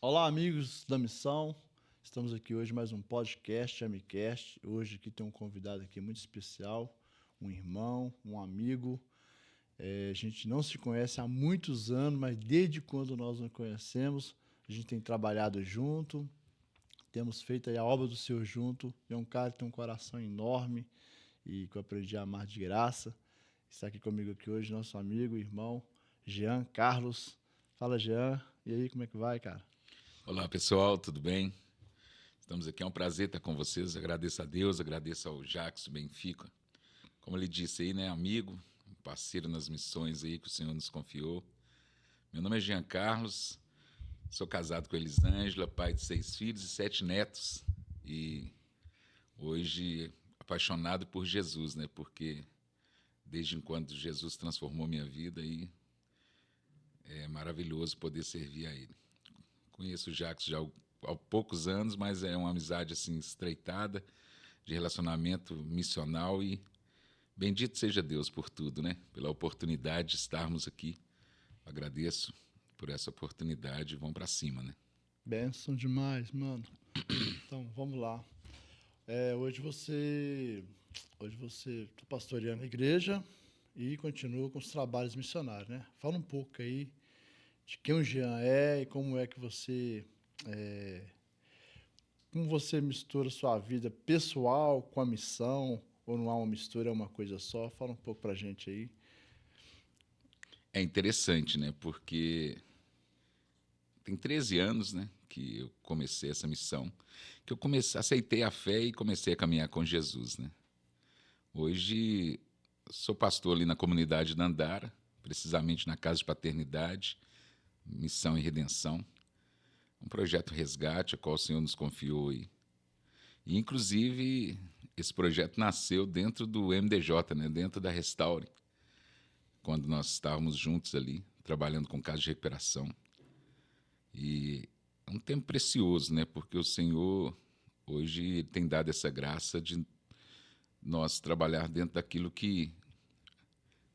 Olá, amigos da missão. Estamos aqui hoje mais um podcast, Amicast. Hoje aqui tem um convidado aqui muito especial, um irmão, um amigo. A gente não se conhece há muitos anos, mas desde quando nós nos conhecemos, a gente tem trabalhado junto, temos feito aí a obra do Senhor junto. É um cara que tem um coração enorme e que eu aprendi a amar de graça. Está aqui comigo aqui hoje nosso amigo, irmão, Jean Carlos. Fala, Jean. E aí, como é que vai, cara? Olá pessoal, tudo bem? Estamos aqui, é um prazer estar com vocês. Agradeço a Deus, agradeço ao Jacques Benfica. Como ele disse aí, né, amigo, parceiro nas missões aí que o Senhor nos confiou. Meu nome é Jean Carlos, sou casado com Elisângela, pai de 6 filhos e 7 netos. E hoje apaixonado por Jesus, né? Porque desde quando Jesus transformou minha vida e é maravilhoso poder servir a Ele. Conheço o Jacques já há poucos anos, mas é uma amizade assim estreitada, de relacionamento missional e bendito seja Deus por tudo, né? Pela oportunidade de estarmos aqui. Agradeço por essa oportunidade. Vamos para cima, né? Benção demais, mano. Então, vamos lá. Hoje você está pastoreando a igreja e continua com os trabalhos missionários, né? Fala um pouco aí de quem o Jean é e como você mistura sua vida pessoal com a missão, ou não há uma mistura, é uma coisa só. Fala um pouco pra gente aí. É interessante, né? Porque tem 13 anos, né, que eu comecei essa missão, que eu aceitei a fé e comecei a caminhar com Jesus, né? Hoje sou pastor ali na comunidade da Andara, precisamente na Casa de Paternidade, Missão e Redenção, um projeto resgate, a qual o Senhor nos confiou aí. E, inclusive, esse projeto nasceu dentro do MDJ, né, dentro da Restaure, quando nós estávamos juntos ali, trabalhando com casos de recuperação. E é um tempo precioso, né, porque o Senhor hoje tem dado essa graça de nós trabalhar dentro daquilo que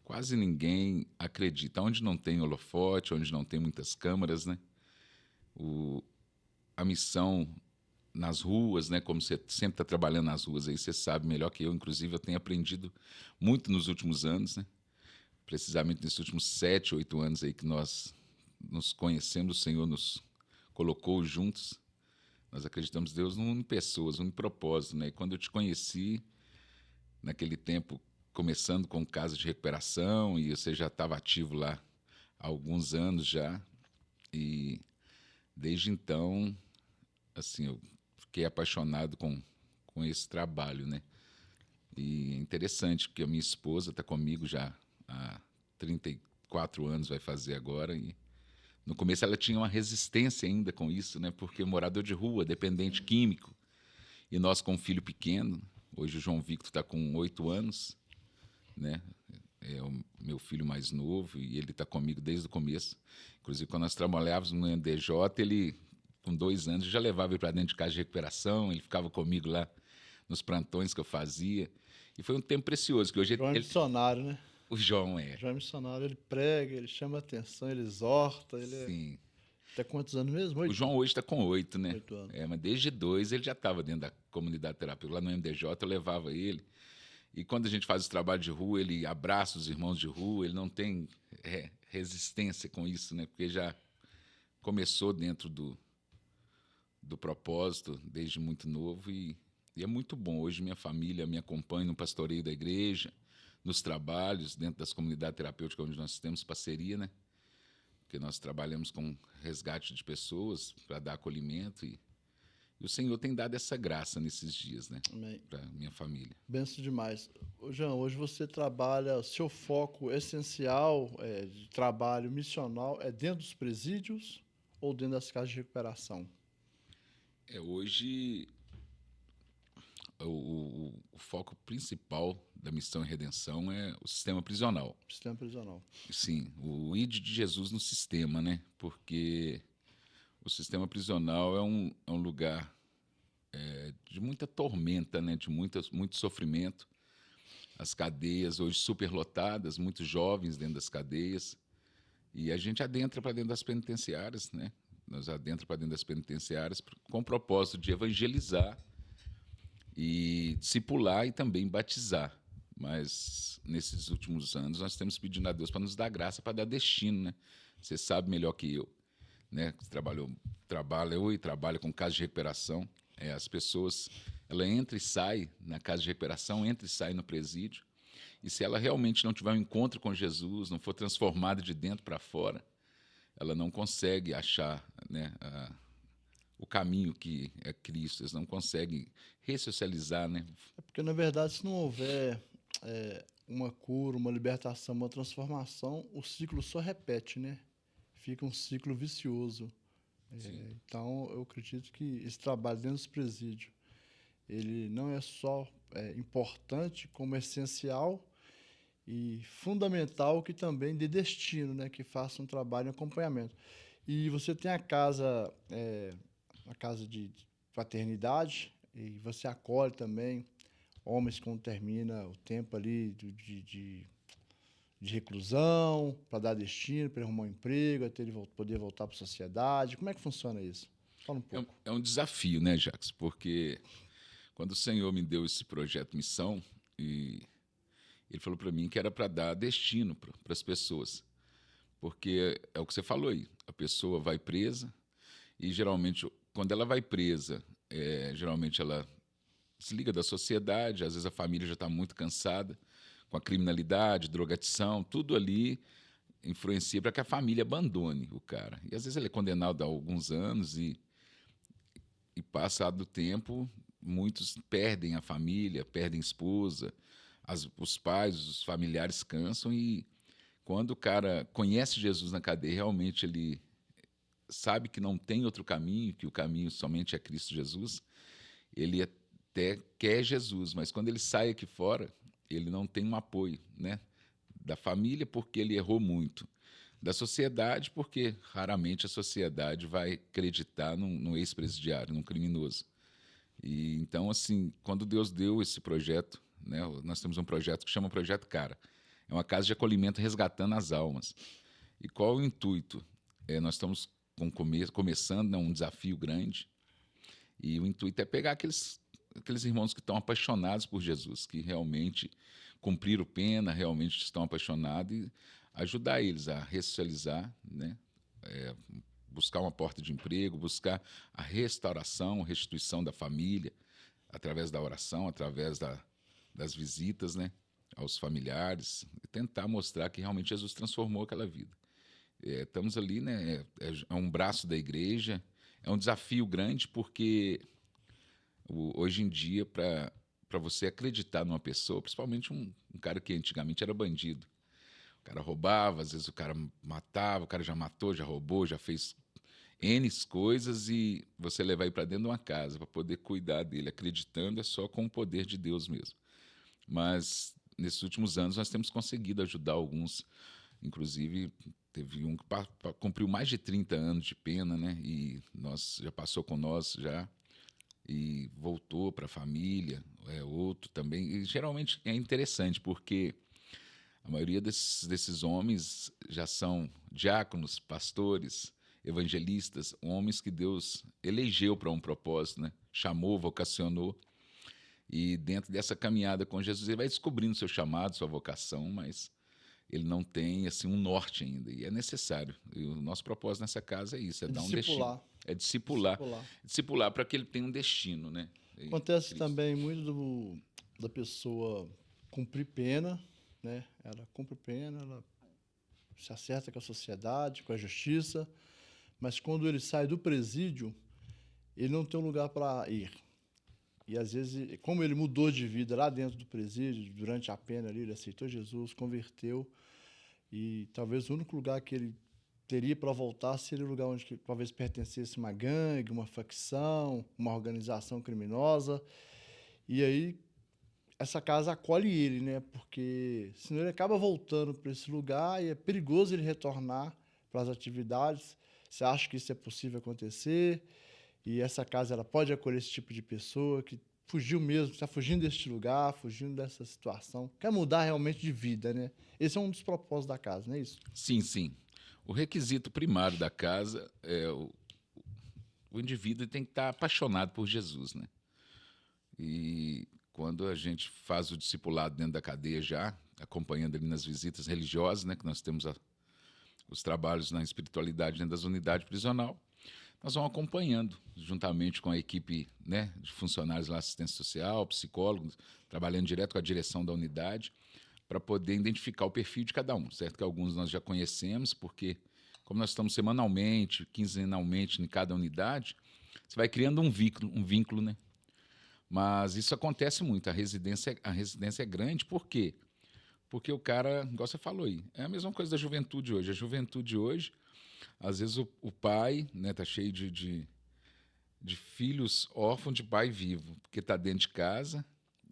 quase ninguém acredita. Onde não tem holofote, onde não tem muitas câmaras, né? A missão nas ruas, né? Como você sempre está trabalhando nas ruas, aí você sabe melhor que eu. Inclusive, eu tenho aprendido muito nos últimos anos, né? Precisamente nesses últimos 7, 8 anos aí que nós nos conhecemos, o Senhor nos colocou juntos. Nós acreditamos em Deus não em pessoas, não em propósito, né? E quando eu te conheci, naquele tempo, começando com casa de recuperação, e você já estava ativo lá há alguns anos já, e desde então, assim, eu fiquei apaixonado com esse trabalho, né? E é interessante porque a minha esposa está comigo já há 34 anos, vai fazer agora, e no começo ela tinha uma resistência ainda com isso, né? Porque morador de rua, dependente químico, e nós com um filho pequeno, hoje o João Victor está com 8 anos, né? É o meu filho mais novo e ele está comigo desde o começo. Inclusive, quando nós trabalhávamos no MDJ, ele, com 2 anos, já levava ele para dentro de casa de recuperação, ele ficava comigo lá nos plantões que eu fazia. E foi um tempo precioso, que hoje João é missionário, né? o João é. João é missionário, ele prega, ele chama atenção, ele exorta, Sim. Até quantos anos mesmo? O 8? João hoje está com 8, né? 8 anos. Mas desde 2 ele já estava dentro da comunidade terapêutica. Lá no MDJ eu levava ele. E quando a gente faz o trabalho de rua, ele abraça os irmãos de rua, ele não tem resistência com isso, né? Porque já começou dentro do propósito desde muito novo e é muito bom. Hoje minha família me acompanha no pastoreio da igreja, nos trabalhos, dentro das comunidades terapêuticas onde nós temos parceria, né? Porque nós trabalhamos com resgate de pessoas para dar acolhimento e o Senhor tem dado essa graça nesses dias, né? Amém. Para minha família. Benção demais. Ô, Jean, hoje você trabalha, o seu foco essencial de trabalho missional é dentro dos presídios ou dentro das casas de recuperação? Hoje o foco principal da missão e redenção é o sistema prisional. Sistema prisional. Sim, o ID de Jesus no sistema, né? Porque o sistema prisional é um lugar de muita tormenta, né? De muito sofrimento. As cadeias hoje superlotadas, muitos jovens dentro das cadeias. E a gente adentra para dentro das penitenciárias, né? Nós adentramos para dentro das penitenciárias com o propósito de evangelizar e discipular e também batizar. Mas, nesses últimos anos, nós temos pedido a Deus para nos dar graça, para dar destino, né? Você sabe melhor que eu, né? Trabalha com casa de recuperação. As pessoas, ela entra e sai na casa de recuperação, entra e sai no presídio. E se ela realmente não tiver um encontro com Jesus, não for transformada de dentro para fora, ela não consegue achar, né, o caminho que é Cristo. Eles não conseguem ressocializar, né? É porque, na verdade, se não houver uma cura, uma libertação, uma transformação, o ciclo só repete, né? Fica um ciclo vicioso. Então, eu acredito que esse trabalho dentro dos presídios, ele não é só importante, como essencial e fundamental, que também de destino, né? Que faça um trabalho de acompanhamento. E você tem a casa de paternidade, e você acolhe também homens quando termina o tempo ali de reclusão, para dar destino, para arrumar um emprego, até ele poder voltar para a sociedade. Como é que funciona isso? Fala um pouco. É um desafio, né, Jacques? Porque quando o Senhor me deu esse projeto Missão, e ele falou para mim que era para dar destino para as pessoas. Porque é o que você falou aí, a pessoa vai presa e, geralmente, quando ela vai presa, geralmente ela desliga da sociedade, às vezes a família já está muito cansada com a criminalidade, drogadição, tudo ali influencia para que a família abandone o cara. E às vezes ele é condenado a alguns anos e passado o tempo, muitos perdem a família, perdem a esposa, os pais, os familiares cansam, e quando o cara conhece Jesus na cadeia, realmente ele sabe que não tem outro caminho, que o caminho somente é Cristo Jesus, ele até quer Jesus, mas quando ele sai aqui fora, ele não tem um apoio, né? Da família, porque ele errou muito. Da sociedade, porque raramente a sociedade vai acreditar num ex-presidiário, num criminoso. E então, assim, quando Deus deu esse projeto, né, nós temos um projeto que chama Projeto Cara. É uma casa de acolhimento resgatando as almas. E qual o intuito? Nós estamos começando, né, um desafio grande, e o intuito é pegar aqueles irmãos que estão apaixonados por Jesus, que realmente cumpriram pena, realmente estão apaixonados, e ajudar eles a ressocializar, né? Buscar uma porta de emprego, buscar a restauração, restituição da família, através da oração, através das visitas, né, aos familiares, e tentar mostrar que realmente Jesus transformou aquela vida. Estamos ali, né, é um braço da igreja, é um desafio grande, porque hoje em dia, para você acreditar numa pessoa, principalmente um cara que antigamente era bandido, o cara roubava, às vezes o cara matava, o cara já matou, já roubou, já fez N coisas, e você levar ele para dentro de uma casa para poder cuidar dele, acreditando, é só com o poder de Deus mesmo. Mas nesses últimos anos nós temos conseguido ajudar alguns, inclusive teve um que cumpriu mais de 30 anos de pena, né? E já passou com nós já, e voltou para a família, outro também. E geralmente é interessante, porque a maioria desses homens já são diáconos, pastores, evangelistas, homens que Deus elegeu para um propósito, né? Chamou, vocacionou. E dentro dessa caminhada com Jesus, ele vai descobrindo seu chamado, sua vocação, mas ele não tem assim um norte ainda. E é necessário. E o nosso propósito nessa casa é isso, é dar um destino. É discipular. Discipular para que ele tenha um destino, né? Acontece também muito da pessoa cumprir pena, né? Ela cumpre pena, ela se acerta com a sociedade, com a justiça, mas quando ele sai do presídio, ele não tem um lugar para ir. E às vezes, como ele mudou de vida lá dentro do presídio, durante a pena ali, ele aceitou Jesus, converteu, e talvez o único lugar que ele teria para voltar seria o lugar onde que talvez pertencesse uma gangue, uma facção, uma organização criminosa. E aí essa casa acolhe ele, né? Porque senão ele acaba voltando para esse lugar e é perigoso ele retornar para as atividades. Você acha que isso é possível acontecer? E essa casa ela pode acolher esse tipo de pessoa que fugiu mesmo, está fugindo deste lugar, fugindo dessa situação, quer mudar realmente de vida, né? Esse é um dos propósitos da casa, não é isso? Sim, sim. O requisito primário da casa é o indivíduo tem que estar apaixonado por Jesus, né? E quando a gente faz o discipulado dentro da cadeia já, acompanhando ali nas visitas religiosas, né, que nós temos os trabalhos na espiritualidade dentro das unidades prisional, nós vamos acompanhando, juntamente com a equipe, né, de funcionários lá, assistência social, psicólogos, trabalhando direto com a direção da unidade, para poder identificar o perfil de cada um, certo? Que alguns nós já conhecemos, porque como nós estamos semanalmente, quinzenalmente em cada unidade, você vai criando um vínculo, né? Mas isso acontece muito, a residência é grande, por quê? Porque o cara, igual você falou aí, é a mesma coisa da juventude hoje. A juventude hoje, às vezes o pai, né, tá cheio de filhos órfãos de pai vivo, porque está dentro de casa,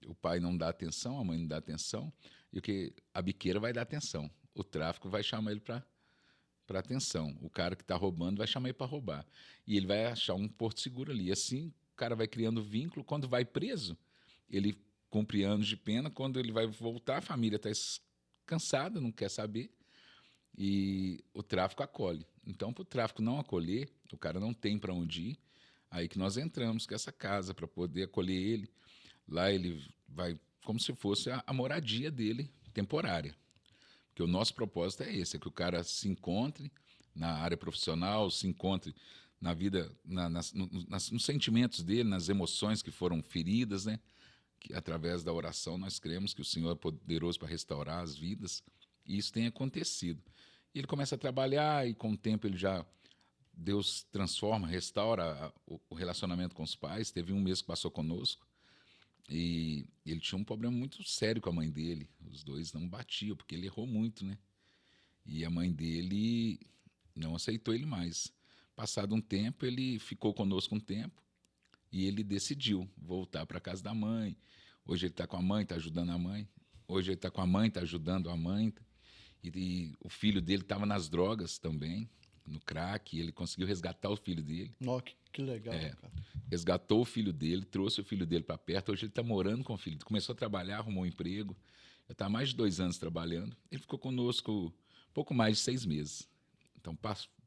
o pai não dá atenção, a mãe não dá atenção, e o que a biqueira vai dar atenção. O tráfico vai chamar ele para atenção. O cara que está roubando vai chamar ele para roubar. E ele vai achar um porto seguro ali. Assim, o cara vai criando vínculo. Quando vai preso, ele cumpre anos de pena. Quando ele vai voltar, a família está cansada, não quer saber. E o tráfico acolhe. Então, para o tráfico não acolher, o cara não tem para onde ir. Aí que nós entramos com essa casa para poder acolher ele. Lá ele vai como se fosse a moradia dele temporária. Porque o nosso propósito é esse, é que o cara se encontre na área profissional, se encontre na vida, nos sentimentos dele, nas emoções que foram feridas, né? Que através da oração nós cremos que o Senhor é poderoso para restaurar as vidas, e isso tem acontecido. E ele começa a trabalhar e com o tempo Deus transforma, restaura o relacionamento com os pais. Teve um mês que passou conosco, e ele tinha um problema muito sério com a mãe dele. Os dois não batiam, porque ele errou muito, né? E a mãe dele não aceitou ele mais. Passado um tempo, ele ficou conosco um tempo e ele decidiu voltar para a casa da mãe. Hoje ele está com a mãe, está ajudando a mãe. Hoje ele está com a mãe, está ajudando a mãe. E o filho dele estava nas drogas também, no crack, e ele conseguiu resgatar o filho dele. Nossa, que legal, cara. Resgatou o filho dele, trouxe o filho dele para perto. Hoje ele está morando com o filho. Começou a trabalhar, arrumou um emprego. Já está há mais de 2 anos trabalhando. Ele ficou conosco pouco mais de 6 meses. Então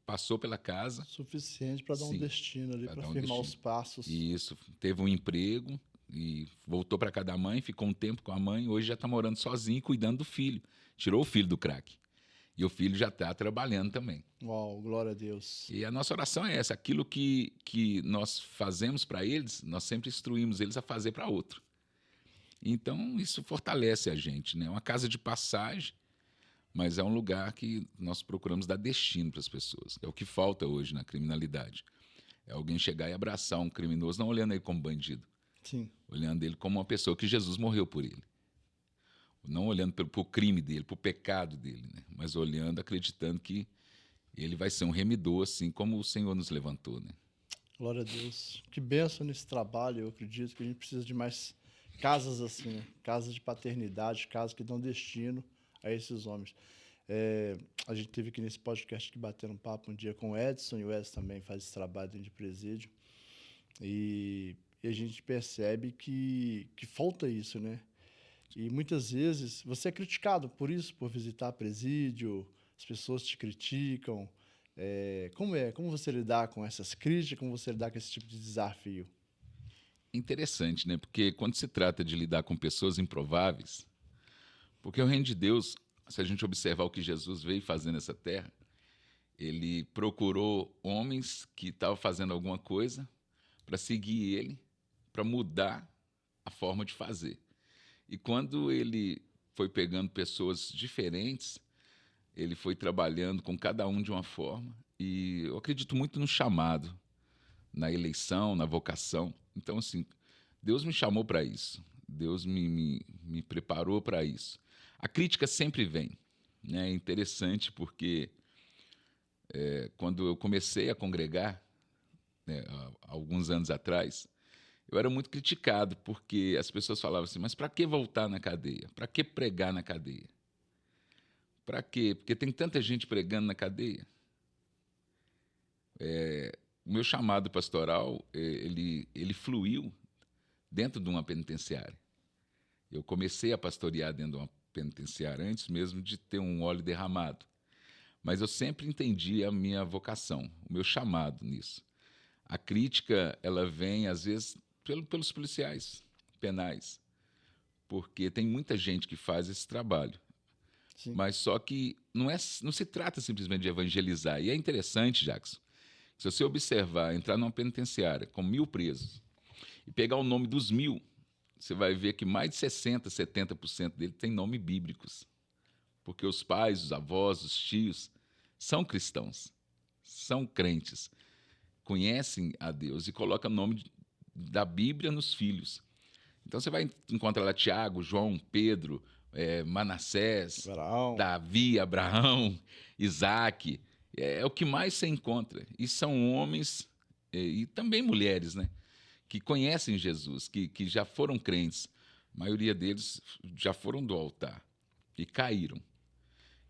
passou pela casa. Suficiente para dar um destino ali, para firmar os passos. Isso. Teve um emprego e voltou para casa da mãe, ficou um tempo com a mãe. Hoje já está morando sozinho, cuidando do filho. Tirou o filho do crack. E o filho já está trabalhando também. Uau, glória a Deus. E a nossa oração é essa. Aquilo que nós fazemos para eles, nós sempre instruímos eles a fazer para outro. Então, isso fortalece a gente, né? É uma casa de passagem, mas é um lugar que nós procuramos dar destino para as pessoas. É o que falta hoje na criminalidade. É alguém chegar e abraçar um criminoso, não olhando ele como bandido. Sim. Olhando ele como uma pessoa que Jesus morreu por ele. Não olhando para o crime dele, para o pecado dele, né? Mas olhando, acreditando que ele vai ser um remidor, assim como o Senhor nos levantou, né? Glória a Deus. Que bênção nesse trabalho. Eu acredito que a gente precisa de mais casas assim, né? Casas de paternidade, casas que dão destino a esses homens. A gente teve aqui nesse podcast que bateram um papo um dia com o Edson, e o Edson também faz esse trabalho dentro de presídio. E a gente percebe que falta isso, né? E muitas vezes você é criticado por isso, por visitar presídio, as pessoas te criticam. Como você lidar com essas críticas, como você lidar com esse tipo de desafio? Interessante, né? Porque quando se trata de lidar com pessoas improváveis, porque o reino de Deus, se a gente observar o que Jesus veio fazer nessa terra, ele procurou homens que estavam fazendo alguma coisa para seguir ele, para mudar a forma de fazer. E quando ele foi pegando pessoas diferentes, ele foi trabalhando com cada um de uma forma. E eu acredito muito no chamado, na eleição, na vocação. Então, assim, Deus me chamou para isso. Deus me preparou para isso. A crítica sempre vem, né? É interessante porque quando eu comecei a congregar, né, há alguns anos atrás, eu era muito criticado, porque as pessoas falavam assim, mas para que voltar na cadeia? Para que pregar na cadeia? Para quê? Porque tem tanta gente pregando na cadeia. O meu chamado pastoral, ele fluiu dentro de uma penitenciária. Eu comecei a pastorear dentro de uma penitenciária antes mesmo de ter um óleo derramado. Mas eu sempre entendi a minha vocação, o meu chamado nisso. A crítica, ela vem, às vezes, pelos policiais penais, porque tem muita gente que faz esse trabalho. Sim. Mas só que não se trata simplesmente de evangelizar. E é interessante, Jackson, se você observar, entrar numa penitenciária com 1.000 presos e pegar o nome dos 1.000, você vai ver que mais de 60%, 70% dele tem nome bíblicos. Porque os pais, os avós, os tios são cristãos, são crentes, conhecem a Deus e colocam o nome da Bíblia nos filhos. Então você vai encontrar lá Tiago, João, Pedro, Manassés, Abraão. Davi, Abraão, Isaac. É o que mais você encontra. E são homens e também mulheres, né? Que conhecem Jesus, que já foram crentes. A maioria deles já foram do altar e caíram.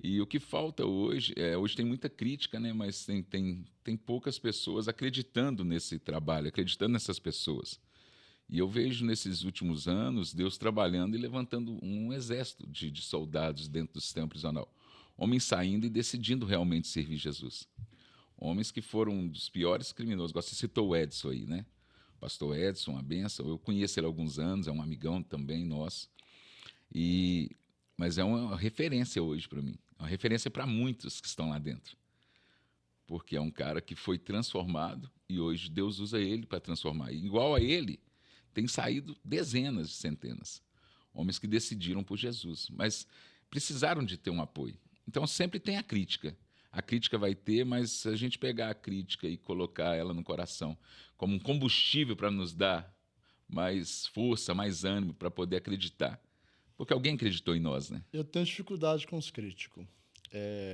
E o que falta hoje, hoje tem muita crítica, né? Mas tem poucas pessoas acreditando nesse trabalho, acreditando nessas pessoas. E eu vejo nesses últimos anos Deus trabalhando e levantando um exército de soldados dentro do sistema prisional. Homens saindo e decidindo realmente servir Jesus. Homens que foram um dos piores criminosos. Você citou o Edson aí, né? O pastor Edson, uma benção. Eu conheço ele há alguns anos, é um amigão também nosso. Mas é uma referência hoje para mim. É uma referência para muitos que estão lá dentro. Porque é um cara que foi transformado e hoje Deus usa ele para transformar. E igual a ele, tem saído dezenas de centenas. Homens que decidiram por Jesus, mas precisaram de ter um apoio. Então sempre tem a crítica. A crítica vai ter, mas se a gente pegar a crítica e colocar ela no coração como um combustível para nos dar mais força, mais ânimo para poder acreditar. Porque alguém acreditou em nós, né? Eu tenho dificuldade com os críticos.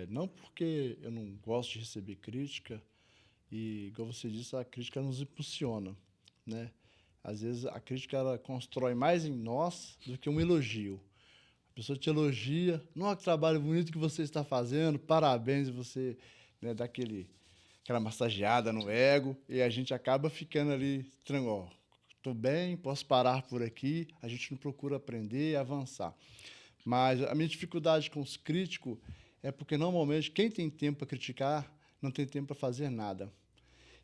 Não porque eu não gosto de receber crítica, e, igual você disse, a crítica nos impulsiona, né? Às vezes a crítica ela constrói mais em nós do que um elogio. A pessoa te elogia, não, que trabalho bonito que você está fazendo, parabéns, e você, né, dá aquela massageada no ego, e a gente acaba ficando ali, tranquilo, estou bem, posso parar por aqui, a gente não procura aprender e avançar. Mas a minha dificuldade com os críticos é porque, normalmente, quem tem tempo para criticar não tem tempo para fazer nada.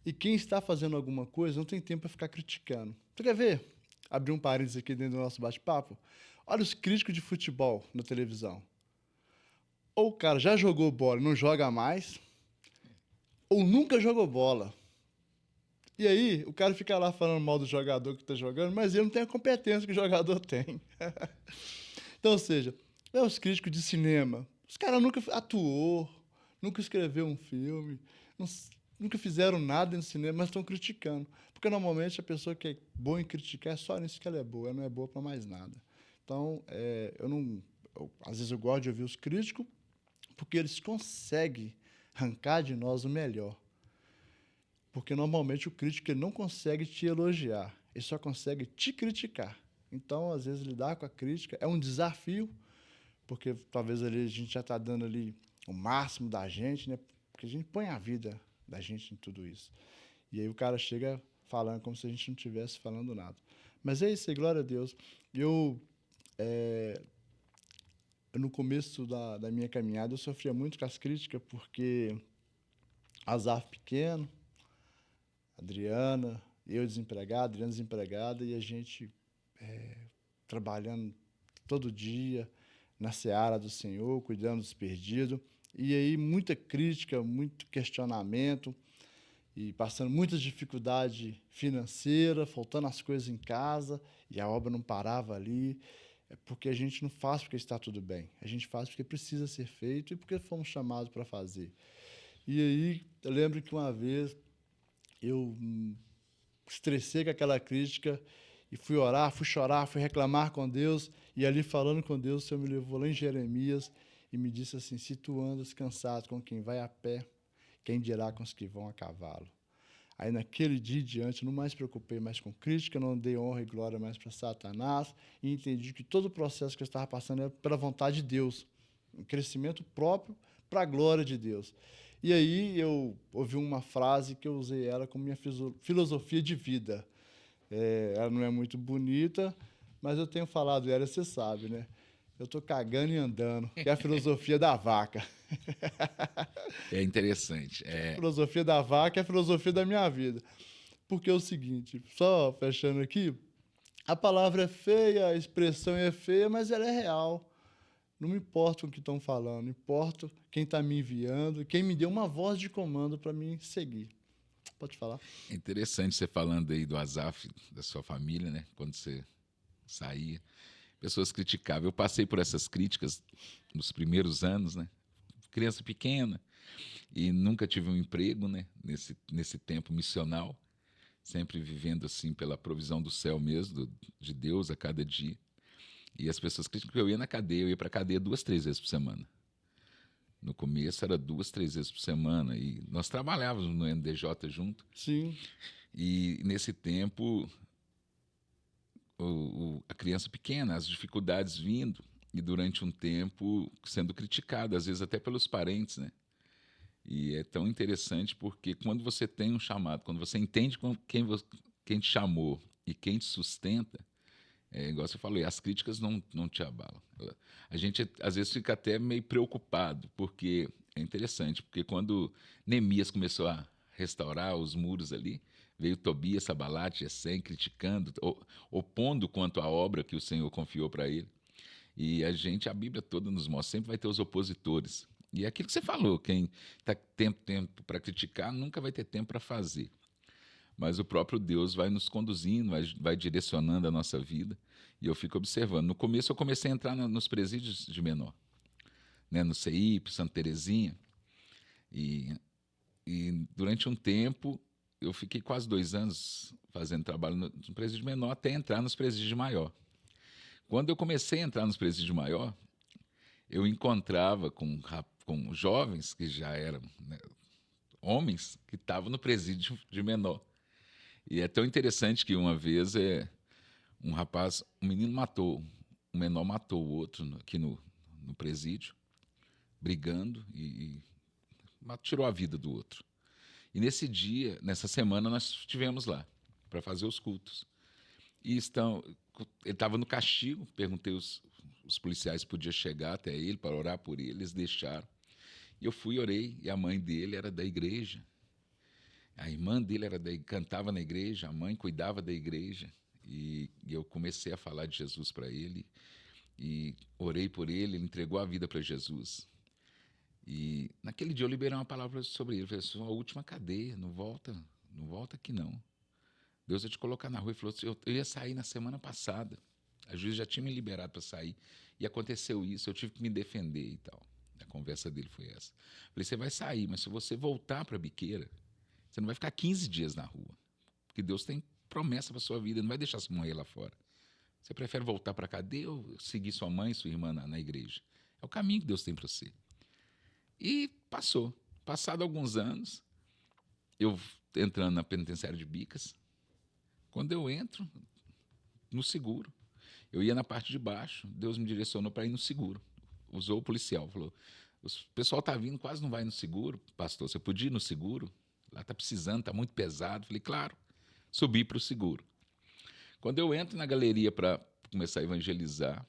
E quem está fazendo alguma coisa não tem tempo para ficar criticando. Você quer ver? Abrir um parênteses aqui dentro do nosso bate-papo. Olha os críticos de futebol na televisão. Ou o cara já jogou bola e não joga mais, ou nunca jogou bola. E aí, o cara fica lá falando mal do jogador que está jogando, mas ele não tem a competência que o jogador tem. Então, ou seja, os críticos de cinema, os caras nunca atuou, nunca escreveu um filme, nunca fizeram nada no cinema, mas estão criticando. Porque, normalmente, a pessoa que é boa em criticar é só nisso que ela é boa, ela não é boa para mais nada. Então, às vezes eu gosto de ouvir os críticos, porque eles conseguem arrancar de nós o melhor. Porque, normalmente, o crítico ele não consegue te elogiar, ele só consegue te criticar. Então, às vezes, lidar com a crítica é um desafio, porque talvez ali a gente já está dando ali o máximo da gente, né? Porque a gente põe a vida da gente em tudo isso. E aí o cara chega falando como se a gente não estivesse falando nada. Mas é isso aí, glória a Deus. No começo da minha caminhada, eu sofria muito com as críticas, porque Azaf pequeno, Adriana, eu desempregado, Adriana desempregada, e a gente trabalhando todo dia na seara do Senhor, cuidando dos perdidos. E aí muita crítica, muito questionamento, e passando muitas dificuldades financeiras, faltando as coisas em casa, e a obra não parava ali. É porque a gente não faz porque está tudo bem. A gente faz porque precisa ser feito e porque fomos chamados para fazer. E aí, eu lembro que uma vez eu estressei com aquela crítica e fui orar, fui chorar, fui reclamar com Deus. E ali, falando com Deus, o Senhor me levou lá em Jeremias e me disse assim: se tu andas cansado com quem vai a pé, quem dirá com os que vão a cavalo? Aí, naquele dia em diante, eu não mais me preocupei mais com crítica, não dei honra e glória mais para Satanás, e entendi que todo o processo que eu estava passando era pela vontade de Deus, um crescimento próprio para a glória de Deus. E aí eu ouvi uma frase que eu usei ela como minha filosofia de vida. Ela não é muito bonita, mas eu tenho falado ela, você sabe, né? Eu estou cagando e andando, que é a filosofia da vaca. É interessante. A filosofia da vaca é a filosofia da minha vida. Porque é o seguinte, só fechando aqui, a palavra é feia, a expressão é feia, mas ela é real. Não me importa o que estão falando, importa quem está me enviando, quem me deu uma voz de comando para mim seguir. Pode falar. É interessante você falando aí do Asaf, da sua família, né? Quando você saía, pessoas criticavam. Eu passei por essas críticas nos primeiros anos, né? Criança pequena e nunca tive um emprego, né? Nesse tempo missional, sempre vivendo assim pela provisão do céu mesmo, de Deus a cada dia. E as pessoas criticam que eu ia na cadeia, eu ia para a cadeia 2, 3 vezes por semana. No começo era 2, 3 vezes por semana e nós trabalhávamos no NDJ junto. Sim. E nesse tempo a criança pequena, as dificuldades vindo e durante um tempo sendo criticada, às vezes até pelos parentes, né? E é tão interessante porque quando você tem um chamado, quando você entende quem te chamou e quem te sustenta, igual você falou, e as críticas não te abalam. A gente às vezes fica até meio preocupado, porque é interessante, porque quando Neemias começou a restaurar os muros ali, veio Tobias, Sabalate, Gesem criticando, opondo quanto à obra que o Senhor confiou para ele. E a Bíblia toda nos mostra, sempre vai ter os opositores. E é aquilo que você falou, quem tem tempo para criticar nunca vai ter tempo para fazer. Mas o próprio Deus vai nos conduzindo, vai direcionando a nossa vida. E eu fico observando. No começo eu comecei a entrar nos presídios de menor, né? No CEIP, Santa Terezinha. E durante um tempo eu fiquei quase 2 anos fazendo trabalho no presídio menor até entrar nos presídios de maior. Quando eu comecei a entrar nos presídios maior, eu encontrava com jovens que já eram, né, homens que estavam no presídio de menor. E é tão interessante que uma vez um menino matou, um menor matou o outro aqui no presídio, brigando e tirou a vida do outro. E nesse dia, nessa semana, nós estivemos lá para fazer os cultos. Ele estava no castigo, perguntei os policiais se podia chegar até ele para orar por ele, eles deixaram. E eu fui, orei, e a mãe dele era da igreja. A irmã dele cantava na igreja, a mãe cuidava da igreja. E eu comecei a falar de Jesus para ele, e orei por ele, ele entregou a vida para Jesus. E naquele dia eu liberei uma palavra sobre ele, eu falei, sua última cadeia, não volta aqui não. Deus ia te colocar na rua. Ele falou assim, eu ia sair na semana passada. A juíza já tinha me liberado para sair. E aconteceu isso, eu tive que me defender e tal. A conversa dele foi essa. Eu falei, você vai sair, mas se você voltar para a biqueira, você não vai ficar 15 dias na rua. Porque Deus tem promessa para sua vida, não vai deixar você morrer lá fora. Você prefere voltar para a cadeia ou seguir sua mãe e sua irmã na igreja? É o caminho que Deus tem para você. E passou. Passado alguns anos, eu entrando na penitenciária de Bicas, quando eu entro no seguro, eu ia na parte de baixo, Deus me direcionou para ir no seguro. Usou o policial, falou, o pessoal está vindo, quase não vai no seguro. Pastor, você podia ir no seguro? Lá está precisando, está muito pesado. Falei, claro. Subi para o seguro. Quando eu entro na galeria para começar a evangelizar,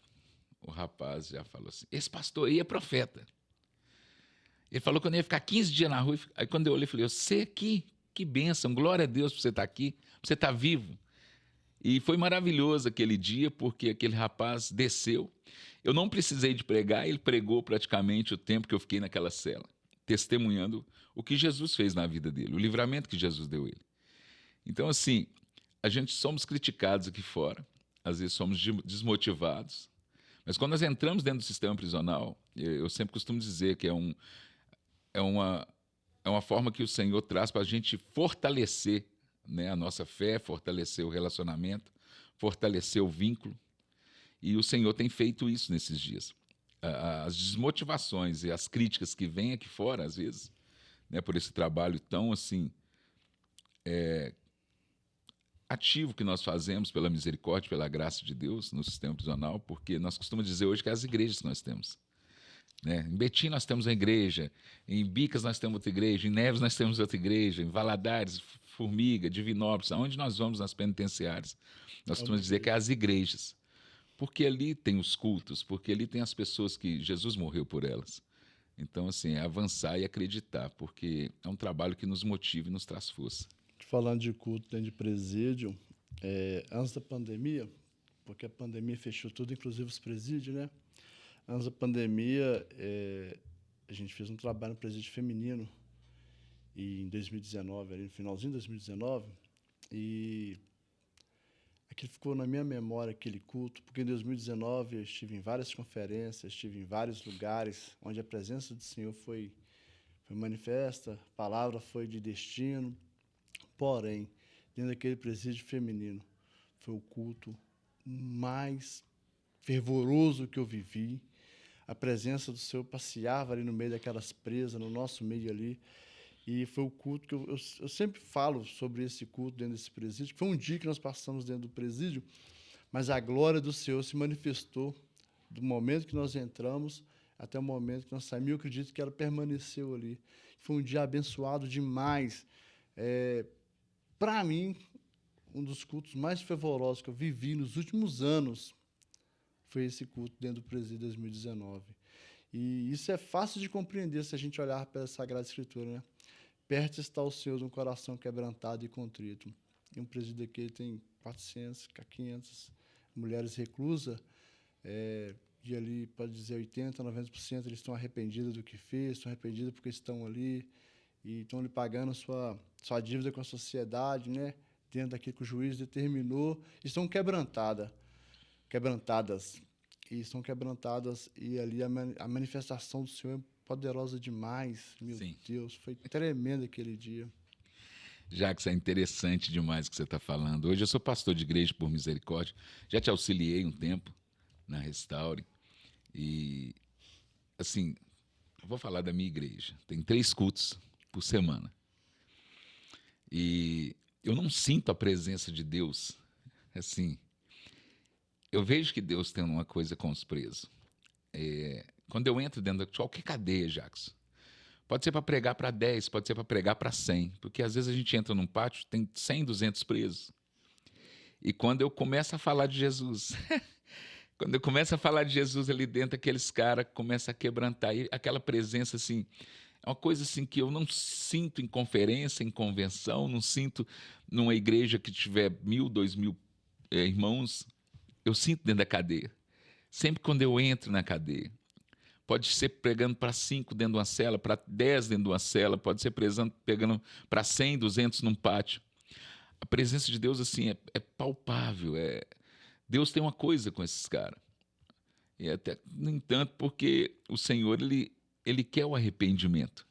o rapaz já falou assim, esse pastor aí é profeta. Ele falou que eu não ia ficar 15 dias na rua. Aí quando eu olhei, eu falei, você aqui, que bênção, glória a Deus por você estar aqui, por você estar vivo. E foi maravilhoso aquele dia, porque aquele rapaz desceu. Eu não precisei de pregar, ele pregou praticamente o tempo que eu fiquei naquela cela, testemunhando o que Jesus fez na vida dele, o livramento que Jesus deu a ele. Então, assim, a gente somos criticados aqui fora, às vezes somos desmotivados, mas quando nós entramos dentro do sistema prisional, eu sempre costumo dizer que é uma forma que o Senhor traz para a gente fortalecer, né, a nossa fé, fortalecer o relacionamento, fortalecer o vínculo. E o Senhor tem feito isso nesses dias. As desmotivações e as críticas que vêm aqui fora, às vezes, né, por esse trabalho tão assim ativo que nós fazemos pela misericórdia, pela graça de Deus no sistema prisional, porque nós costumamos dizer hoje que é as igrejas que nós temos. Né? Em Betim nós temos uma igreja, em Bicas nós temos outra igreja, em Neves nós temos outra igreja, em Valadares, Formiga, Divinópolis, aonde nós vamos nas penitenciárias, nós costumamos dizer que é as igrejas, porque ali tem os cultos, porque ali tem as pessoas que Jesus morreu por elas. Então, assim, é avançar e acreditar, porque é um trabalho que nos motiva e nos traz força. Falando de culto dentro de presídio, antes da pandemia, porque a pandemia fechou tudo, inclusive os presídios, né? Antes da pandemia, a gente fez um trabalho no presídio feminino e em 2019, ali no finalzinho de 2019, e aquilo ficou na minha memória, aquele culto, porque em 2019 eu estive em várias conferências, estive em vários lugares onde a presença do Senhor foi manifesta, a palavra foi de destino. Porém, dentro daquele presídio feminino, foi o culto mais fervoroso que eu vivi. A presença do Senhor passeava ali no meio daquelas presas, no nosso meio ali. E foi o culto que eu sempre falo sobre esse culto dentro desse presídio. Foi um dia que nós passamos dentro do presídio, mas a glória do Senhor se manifestou do momento que nós entramos até o momento que nós saímos. Eu acredito que ela permaneceu ali. Foi um dia abençoado demais. Para mim, um dos cultos mais fervorosos que eu vivi nos últimos anos foi esse culto dentro do presídio 2019. E isso é fácil de compreender se a gente olhar para a Sagrada Escritura, né? Perto está o Senhor de um coração quebrantado e contrito. E um presídio aqui tem 400, 500 mulheres reclusas, de ali, pode dizer, 80%, 90% eles estão arrependidos do que fez, estão arrependidos porque estão ali e estão lhe pagando sua dívida com a sociedade, né? Dentro daquilo que o juiz determinou, estão quebrantadas, e estão quebrantadas, e ali a manifestação do Senhor é poderosa demais. Meu Sim. Deus, foi tremendo aquele dia. Jacques, é interessante demais o que você está falando. Hoje eu sou pastor de igreja por misericórdia, já te auxiliei um tempo na Restaure, e, assim, eu vou falar da minha igreja. Tem 3 cultos por semana. E eu não sinto a presença de Deus. Assim, eu vejo que Deus tem uma coisa com os presos. Quando eu entro dentro de qualquer cadeia, Jacques, pode ser para pregar para 10, pode ser para pregar para 100, porque às vezes a gente entra num pátio, tem 100, 200 presos. E quando eu começo a falar de Jesus, quando eu começo a falar de Jesus ali dentro, aqueles caras começam a quebrantar. E aquela presença, assim, é uma coisa assim que eu não sinto em conferência, em convenção, não sinto numa igreja que tiver 1.000, 2.000 irmãos. Eu sinto dentro da cadeia. Sempre quando eu entro na cadeia. Pode ser pregando para 5 dentro de uma cela, para 10 dentro de uma cela, pode ser pegando para 100, 200 num pátio. A presença de Deus, assim, é palpável. Deus tem uma coisa com esses caras. E até, no entanto, porque o Senhor, ele quer o arrependimento.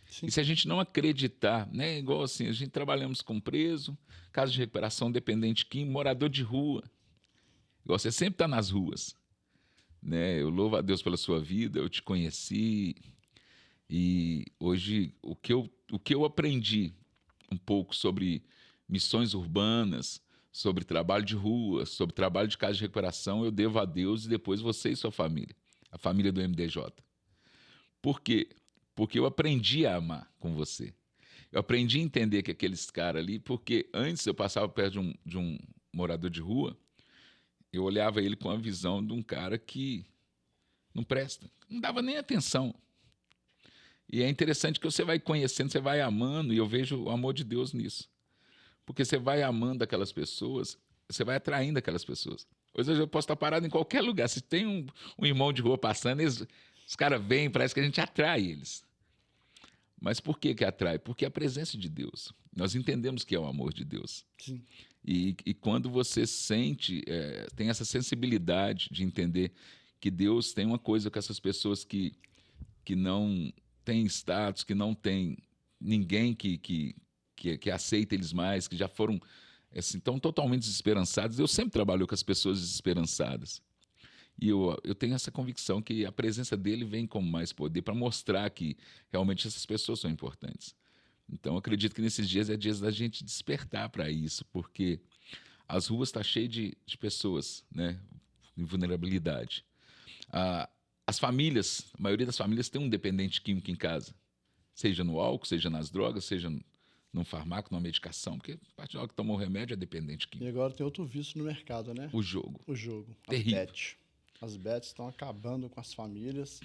Sim. E se a gente não acreditar, né, igual assim, a gente trabalhamos com preso, caso de recuperação, dependente químico, morador de rua. Igual você sempre está nas ruas. Né? Eu louvo a Deus pela sua vida, eu te conheci, e hoje o que eu aprendi um pouco sobre missões urbanas, sobre trabalho de rua, sobre trabalho de casa de recuperação, eu devo a Deus e depois você e sua família, a família do MDJ. Por quê? Porque eu aprendi a amar com você. Eu aprendi a entender que aqueles caras ali, porque antes eu passava perto de um morador de rua, eu olhava ele com a visão de um cara que não presta, não dava nem atenção. E é interessante que você vai conhecendo, você vai amando, e eu vejo o amor de Deus nisso. Porque você vai amando aquelas pessoas, você vai atraindo aquelas pessoas. Hoje eu posso estar parado em qualquer lugar. Se tem um irmão de rua passando, os caras vêm, parece que a gente atrai eles. Mas por que atrai? Porque é a presença de Deus. Nós entendemos que é o amor de Deus. Sim. E quando você sente, tem essa sensibilidade de entender que Deus tem uma coisa com essas pessoas que não têm status, que não tem ninguém que aceita eles mais, que já foram assim, tão totalmente desesperançados. Eu sempre trabalho com as pessoas desesperançadas. E eu tenho essa convicção que a presença dele vem com mais poder para mostrar que realmente essas pessoas são importantes. Então, eu acredito que nesses dias é dias da gente despertar para isso, porque as ruas estão cheias de pessoas, né, em vulnerabilidade. As famílias, a maioria das famílias tem um dependente químico em casa, seja no álcool, seja nas drogas, seja num farmaco, numa medicação, porque a partir da hora que tomou o remédio é dependente E químico. agora tem outro vício no mercado, né? O jogo. O jogo. Terrível. As bets estão acabando com as famílias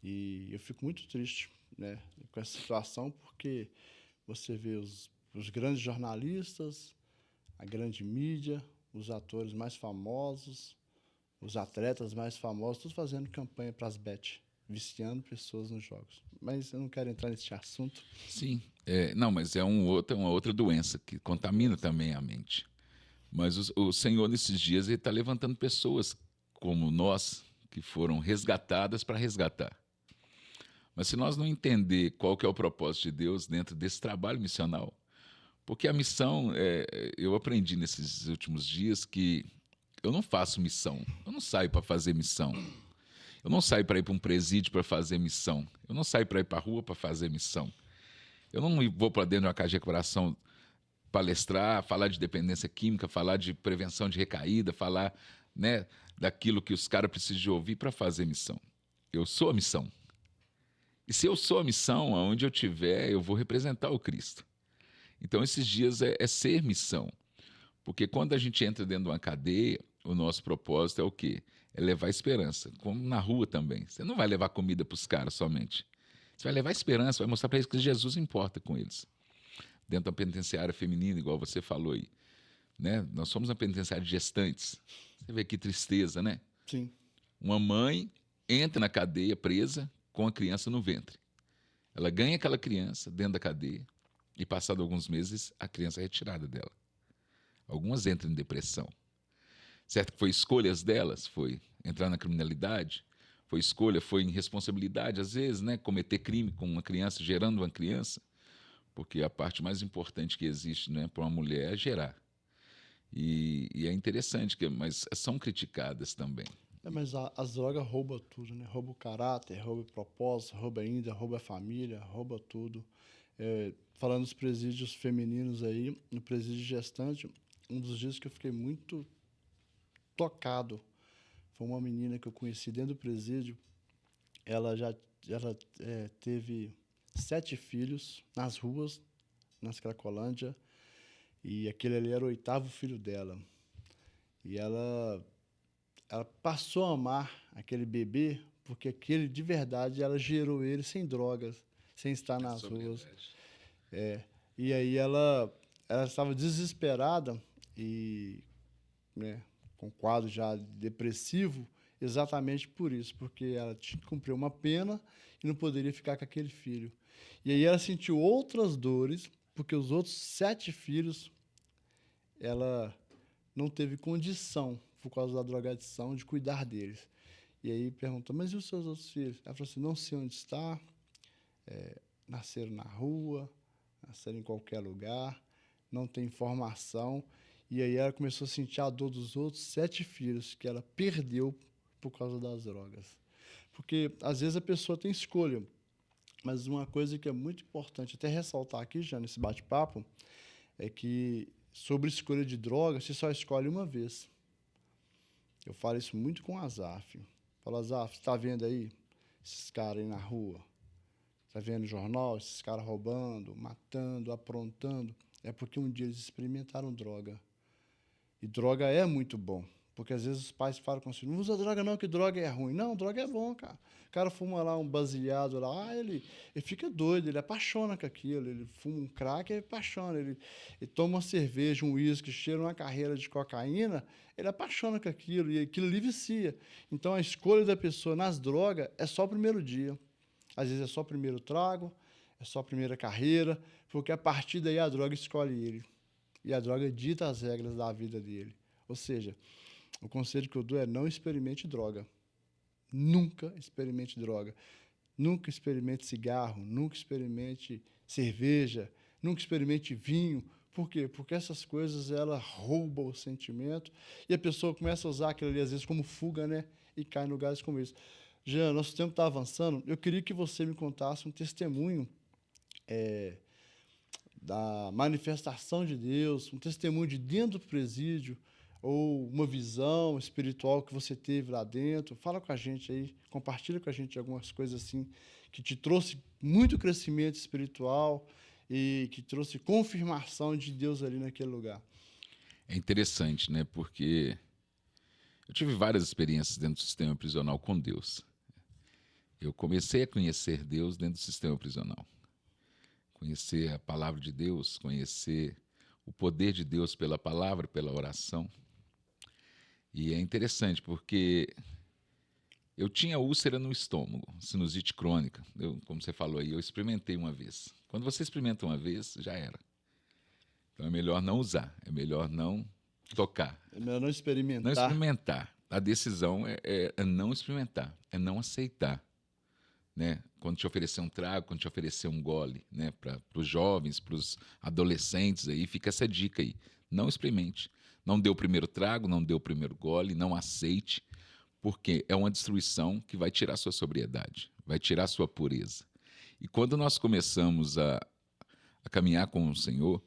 e eu fico muito triste, né, com essa situação, porque você vê os grandes jornalistas, a grande mídia, os atores mais famosos, os atletas mais famosos, todos fazendo campanha para as bet, viciando pessoas nos jogos. Mas eu não quero entrar nesse assunto. Sim. Não, mas é uma outra doença que contamina também a mente. Mas o Senhor, nesses dias, ele está levantando pessoas como nós, que foram resgatadas para resgatar. Mas se nós não entender qual que é o propósito de Deus dentro desse trabalho missional, porque a missão, eu aprendi nesses últimos dias que eu não faço missão, eu não saio para fazer missão, eu não saio para ir para um presídio para fazer missão, eu não saio para ir para a rua para fazer missão, eu não vou para dentro de uma casa de recuperação palestrar, falar de dependência química, falar de prevenção de recaída, falar, né, daquilo que os caras precisam de ouvir para fazer missão. Eu sou a missão. E se eu sou a missão, aonde eu estiver, eu vou representar o Cristo. Então, esses dias é ser missão. Porque quando a gente entra dentro de uma cadeia, o nosso propósito é o quê? É levar esperança, como na rua também. Você não vai levar comida para os caras somente. Você vai levar esperança, vai mostrar para eles que Jesus importa com eles. Dentro da penitenciária feminina, igual você falou aí. Né? Nós somos uma penitenciária de gestantes. Você vê que tristeza, né? Sim. Uma mãe entra na cadeia presa com a criança no ventre. Ela ganha aquela criança dentro da cadeia e, passado alguns meses, a criança é retirada dela. Algumas entram em depressão. Certo que foi escolhas delas, foi entrar na criminalidade, foi escolha, foi irresponsabilidade, às vezes, né, cometer crime com uma criança, gerando uma criança, porque a parte mais importante que existe, né, para uma mulher é gerar. E é interessante, mas são criticadas também. Mas as drogas roubam tudo, né? Rouba o caráter, rouba o propósito, rouba a índia, rouba a família, rouba tudo. Falando dos presídios femininos aí, no presídio gestante, um dos dias que eu fiquei muito tocado foi uma menina que eu conheci dentro do presídio. Ela teve 7 filhos nas ruas, nas Cracolândia, e aquele ali era o 8º filho dela. E ela passou a amar aquele bebê porque aquele, de verdade, ela gerou ele sem drogas, sem estar nas ruas. E aí ela estava desesperada e, né, com quadro já depressivo, exatamente por isso, porque ela tinha que cumprir uma pena e não poderia ficar com aquele filho. E aí ela sentiu outras dores, porque os outros 7 filhos, ela não teve condição, por causa da drogadição, de cuidar deles. E aí perguntou, mas e os seus outros filhos? Ela falou assim, não sei onde está, nasceram na rua, nasceram em qualquer lugar, não tem informação. E aí ela começou a sentir a dor dos outros 7 filhos que ela perdeu por causa das drogas. Porque, às vezes, a pessoa tem escolha, mas uma coisa que é muito importante até ressaltar aqui, já nesse bate-papo, é que sobre escolha de drogas, você só escolhe uma vez. Eu falo isso muito com o Azaf. Falo, Azaf, você está vendo aí esses caras aí na rua? Está vendo no jornal esses caras roubando, matando, aprontando? É porque um dia eles experimentaram droga. E droga é muito bom. Porque às vezes os pais falam com os filhos, não usa droga não, que droga é ruim. Não, droga é bom, cara. O cara fuma lá um baseado lá, ele fica doido, ele apaixona com aquilo. Ele fuma um crack, ele apaixona. Ele toma uma cerveja, um uísque, cheira uma carreira de cocaína, ele apaixona com aquilo e aquilo lhe vicia. Então a escolha da pessoa nas drogas é só o primeiro dia. Às vezes é só o primeiro trago, é só a primeira carreira, porque a partir daí a droga escolhe ele. E a droga dita as regras da vida dele. Ou seja, o conselho que eu dou é não experimente droga. Nunca experimente droga. Nunca experimente cigarro, nunca experimente cerveja, nunca experimente vinho. Por quê? Porque essas coisas, ela roubam o sentimento e a pessoa começa a usar aquilo ali, às vezes, como fuga, né? E cai em lugares como esse. Jean, nosso tempo está avançando. Eu queria que você me contasse um testemunho da manifestação de Deus, um testemunho de dentro do presídio, ou uma visão espiritual que você teve lá dentro. Fala com a gente aí, compartilha com a gente algumas coisas assim que te trouxe muito crescimento espiritual e que trouxe confirmação de Deus ali naquele lugar. É interessante, né? Porque eu tive várias experiências dentro do sistema prisional com Deus. Eu comecei a conhecer Deus dentro do sistema prisional. conhecer a palavra de Deus, conhecer o poder de Deus pela palavra, pela oração. E é interessante porque eu tinha úlcera no estômago, sinusite crônica. Como você falou aí, eu experimentei uma vez. Quando você experimenta uma vez, já era. Então é melhor não usar, é melhor não tocar. É melhor não experimentar. Não experimentar. A decisão é não experimentar, é não aceitar. Né? Quando te oferecer um trago, quando te oferecer um gole, né? Para os jovens, para os adolescentes, aí fica essa dica aí. Não experimente. Não dê o primeiro trago, não dê o primeiro gole, não aceite, porque é uma destruição que vai tirar sua sobriedade, vai tirar sua pureza. E quando nós começamos a caminhar com o Senhor,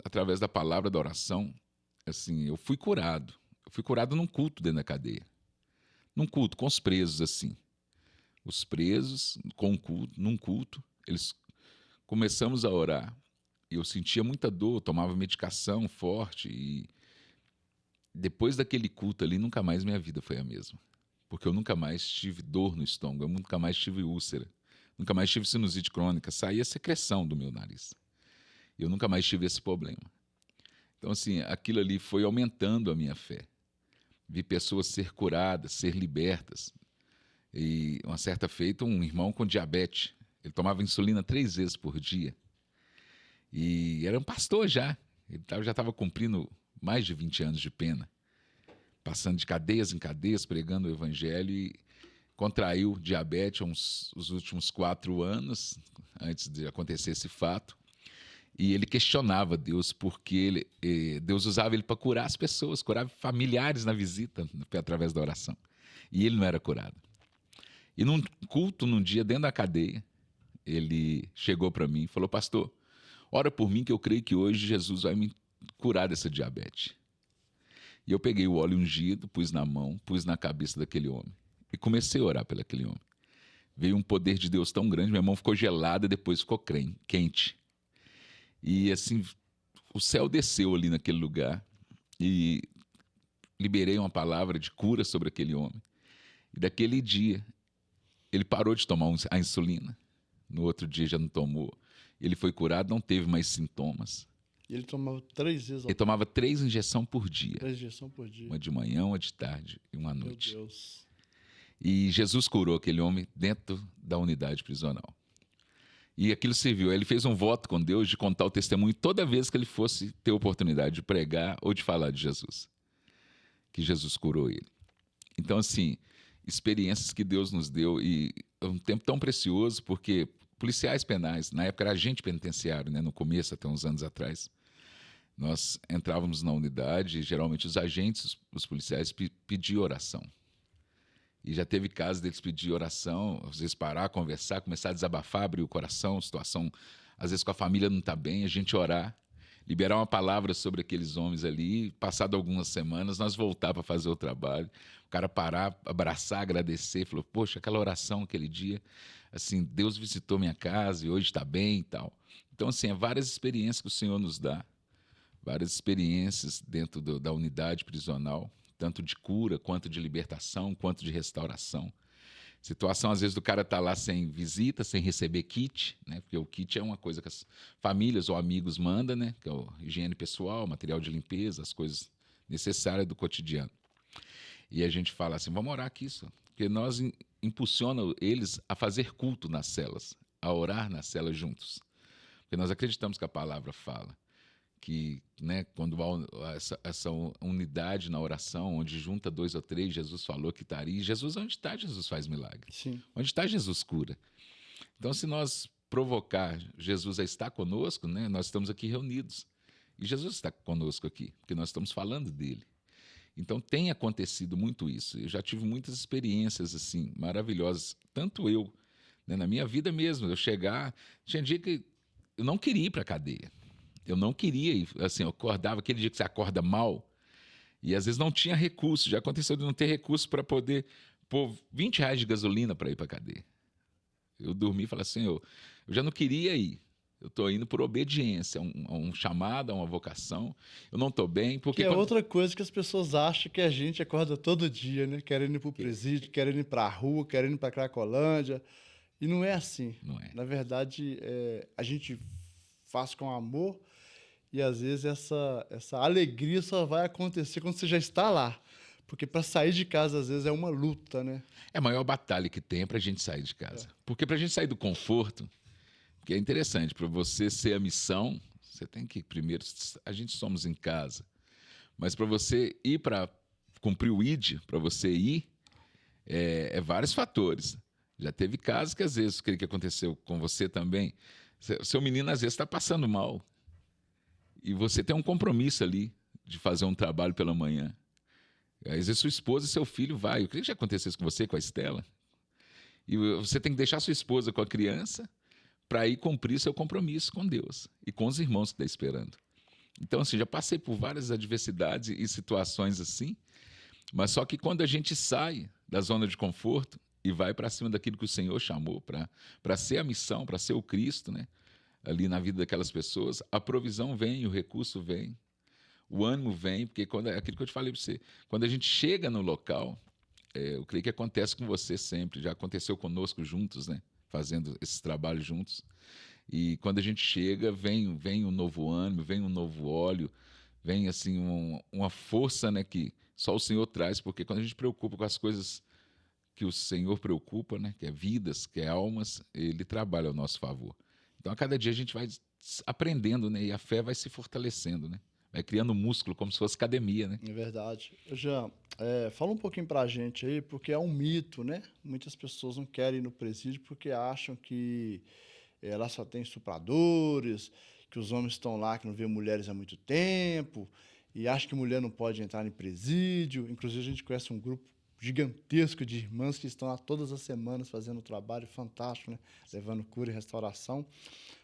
através da palavra da oração, assim, eu fui curado. Eu fui curado num culto dentro da cadeia. Num culto, com os presos, assim. Os presos, num culto, começamos a orar. Eu sentia muita dor, tomava medicação forte e depois daquele culto ali, nunca mais minha vida foi a mesma. Porque eu nunca mais tive dor no estômago, eu nunca mais tive úlcera, nunca mais tive sinusite crônica, saía secreção do meu nariz. Eu nunca mais tive esse problema. Então, assim, aquilo ali foi aumentando a minha fé. Vi pessoas ser curadas, ser libertas. E, uma certa feita, um irmão com diabetes, ele tomava insulina 3 vezes por dia. E era um pastor já. Ele já estava cumprindo mais de 20 anos de pena, passando de cadeias em cadeias, pregando o evangelho, e contraiu diabetes os últimos 4 anos, antes de acontecer esse fato. E ele questionava Deus, porque Deus usava ele para curar as pessoas, curar familiares na visita, através da oração. E ele não era curado. E num culto, num dia, dentro da cadeia, ele chegou para mim e falou: pastor, ora por mim que eu creio que hoje Jesus vai me curar dessa diabetes. E eu peguei o óleo ungido, pus na mão, pus na cabeça daquele homem. E comecei a orar pelo aquele homem. Veio um poder de Deus tão grande, minha mão ficou gelada, depois ficou quente. E assim, o céu desceu ali naquele lugar e liberei uma palavra de cura sobre aquele homem. E daquele dia, ele parou de tomar a insulina. No outro dia já não tomou. Ele foi curado, não teve mais sintomas. E ele tomava 3 vezes ao Ele tomava 3 injeções por dia. 3 injeções por dia. Uma de manhã, uma de tarde e uma à noite. Meu Deus. E Jesus curou aquele homem dentro da unidade prisional. E aquilo serviu. Ele fez um voto com Deus de contar o testemunho toda vez que ele fosse ter oportunidade de pregar ou de falar de Jesus. Que Jesus curou ele. Então, assim, experiências que Deus nos deu, e é um tempo tão precioso, porque policiais penais, na época era agente penitenciário, né, no começo, até uns anos atrás, nós entrávamos na unidade e geralmente os agentes, os policiais, pediam oração. E já teve casos deles pedir oração, às vezes parar, conversar, começar a desabafar, abrir o coração, situação, às vezes com a família não está bem, a gente orar, liberar uma palavra sobre aqueles homens ali, passado algumas semanas, nós voltar para fazer o trabalho, o cara parar, abraçar, agradecer, falou: poxa, aquela oração aquele dia, assim, Deus visitou minha casa e hoje está bem e tal. Então, assim, várias experiências que o Senhor nos dá, várias experiências dentro da unidade prisional, tanto de cura, quanto de libertação, quanto de restauração. Situação, às vezes, do cara estar lá sem visita, sem receber kit, né? Porque o kit é uma coisa que as famílias ou amigos mandam, né? Que é a higiene pessoal, material de limpeza, as coisas necessárias do cotidiano. E a gente fala assim: vamos orar aqui, só. Porque nós impulsionamos eles a fazer culto nas celas, a orar nas celas juntos. Porque nós acreditamos que a palavra fala que, né, quando há essa unidade na oração, onde junta 2 ou 3, Jesus falou que estaria. Jesus, onde está, Jesus faz milagre. Sim. Onde está, Jesus cura. Então, se nós provocar Jesus a estar conosco, né, nós estamos aqui reunidos. E Jesus está conosco aqui, porque nós estamos falando dele. Então, tem acontecido muito isso. Eu já tive muitas experiências assim maravilhosas, tanto eu, né, na minha vida mesmo. Eu chegar, tinha dia que eu não queria ir para a cadeia. Eu não queria ir, assim, eu acordava, aquele dia que você acorda mal, e às vezes não tinha recurso. Já aconteceu de não ter recurso para poder pôr R$20 de gasolina para ir para a cadeia. Eu dormi e falei assim: eu já não queria ir. Eu estou indo por obediência, a um chamado, a uma vocação. Eu não estou bem. Porque que é outra coisa que as pessoas acham que a gente acorda todo dia, né? Querendo ir para o presídio, querendo ir para a rua, querendo ir para a Cracolândia. E não é assim. Não é. Na verdade, a gente faz com amor e, às vezes, essa alegria só vai acontecer quando você já está lá. Porque para sair de casa, às vezes, é uma luta, né? É a maior batalha que tem para a gente sair de casa. Porque para a gente sair do conforto, que é interessante, para você ser a missão, você tem que primeiro, a gente somos em casa, mas para você ir para cumprir o ID, para você ir, vários fatores. Já teve casos que às vezes, o que aconteceu com você também, seu menino às vezes está passando mal e você tem um compromisso ali de fazer um trabalho pela manhã. Às vezes sua esposa e seu filho vai. O que já aconteceu isso com você, com a Estela? E você tem que deixar sua esposa com a criança para ir cumprir seu compromisso com Deus e com os irmãos que está esperando. Então, assim, já passei por várias adversidades e situações assim, mas só que quando a gente sai da zona de conforto e vai para cima daquilo que o Senhor chamou para ser a missão, para ser o Cristo, né? Ali na vida daquelas pessoas, a provisão vem, o recurso vem, o ânimo vem, porque aquilo que eu te falei para você, quando a gente chega no local, eu creio que acontece com você sempre, já aconteceu conosco juntos, né? Fazendo esses trabalhos juntos. E quando a gente chega, vem um novo ânimo, vem um novo óleo, vem assim uma força, né, que só o Senhor traz, porque quando a gente preocupa com as coisas que o Senhor preocupa, né, que é vidas, que é almas, Ele trabalha ao nosso favor. Então, a cada dia a gente vai aprendendo, né, e a fé vai se fortalecendo, né, vai criando músculo como se fosse academia, né. É verdade. Jean, fala um pouquinho pra gente aí, porque é um mito, né? Muitas pessoas não querem ir no presídio porque acham que lá só tem estupradores, que os homens estão lá que não vê mulheres há muito tempo, e acham que mulher não pode entrar em presídio. Inclusive, a gente conhece um grupo gigantesco de irmãs que estão lá todas as semanas fazendo um trabalho fantástico, né? Levando cura e restauração.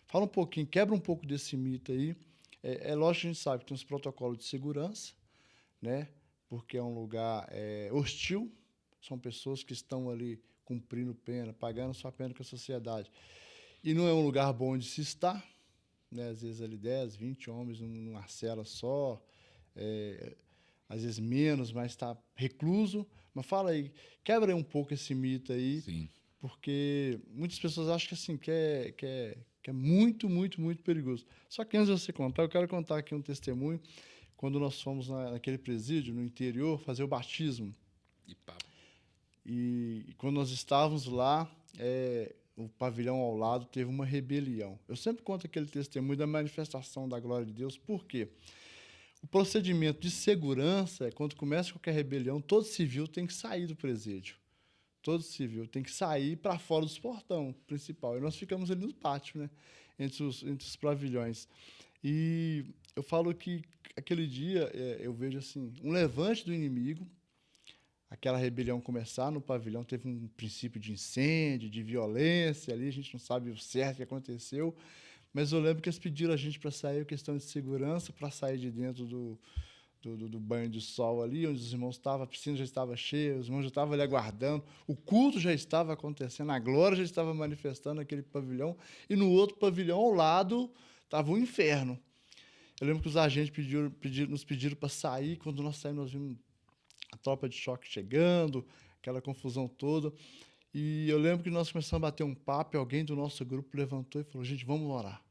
Fala um pouquinho, quebra um pouco desse mito aí. Lógico que a gente sabe que tem uns protocolos de segurança, né? Porque é um lugar hostil, são pessoas que estão ali cumprindo pena, pagando sua pena com a sociedade. E não é um lugar bom de se estar, né? Às vezes ali 10, 20 homens numa cela só, às vezes menos, mas está recluso. Mas fala aí, quebra aí um pouco esse mito aí, Sim. porque muitas pessoas acham que assim, que é muito, muito, muito perigoso. Só que antes de você contar, eu quero contar aqui um testemunho, quando nós fomos naquele presídio, no interior, fazer o batismo. E papo. E quando nós estávamos lá, o pavilhão ao lado teve uma rebelião. Eu sempre conto aquele testemunho da manifestação da glória de Deus, por quê? O procedimento de segurança, quando começa qualquer rebelião, todo civil tem que sair do presídio. Todo civil tem que sair para fora dos portão principal. E nós ficamos ali no pátio, né? Entre os pavilhões. E eu falo que aquele dia eu vejo assim um levante do inimigo, aquela rebelião começar no pavilhão, teve um princípio de incêndio, de violência ali, a gente não sabe o certo que aconteceu, mas eu lembro que eles pediram a gente para sair, questão de segurança, para sair de dentro do banho de sol ali, onde os irmãos estavam, a piscina já estava cheia, os irmãos já estavam ali aguardando, o culto já estava acontecendo, a glória já estava manifestando naquele pavilhão, e no outro pavilhão ao lado estava o inferno. Eu lembro que os agentes nos pediram para sair, quando nós saímos, nós vimos a tropa de choque chegando, aquela confusão toda. E eu lembro que nós começamos a bater um papo e alguém do nosso grupo levantou e falou, gente, vamos orar.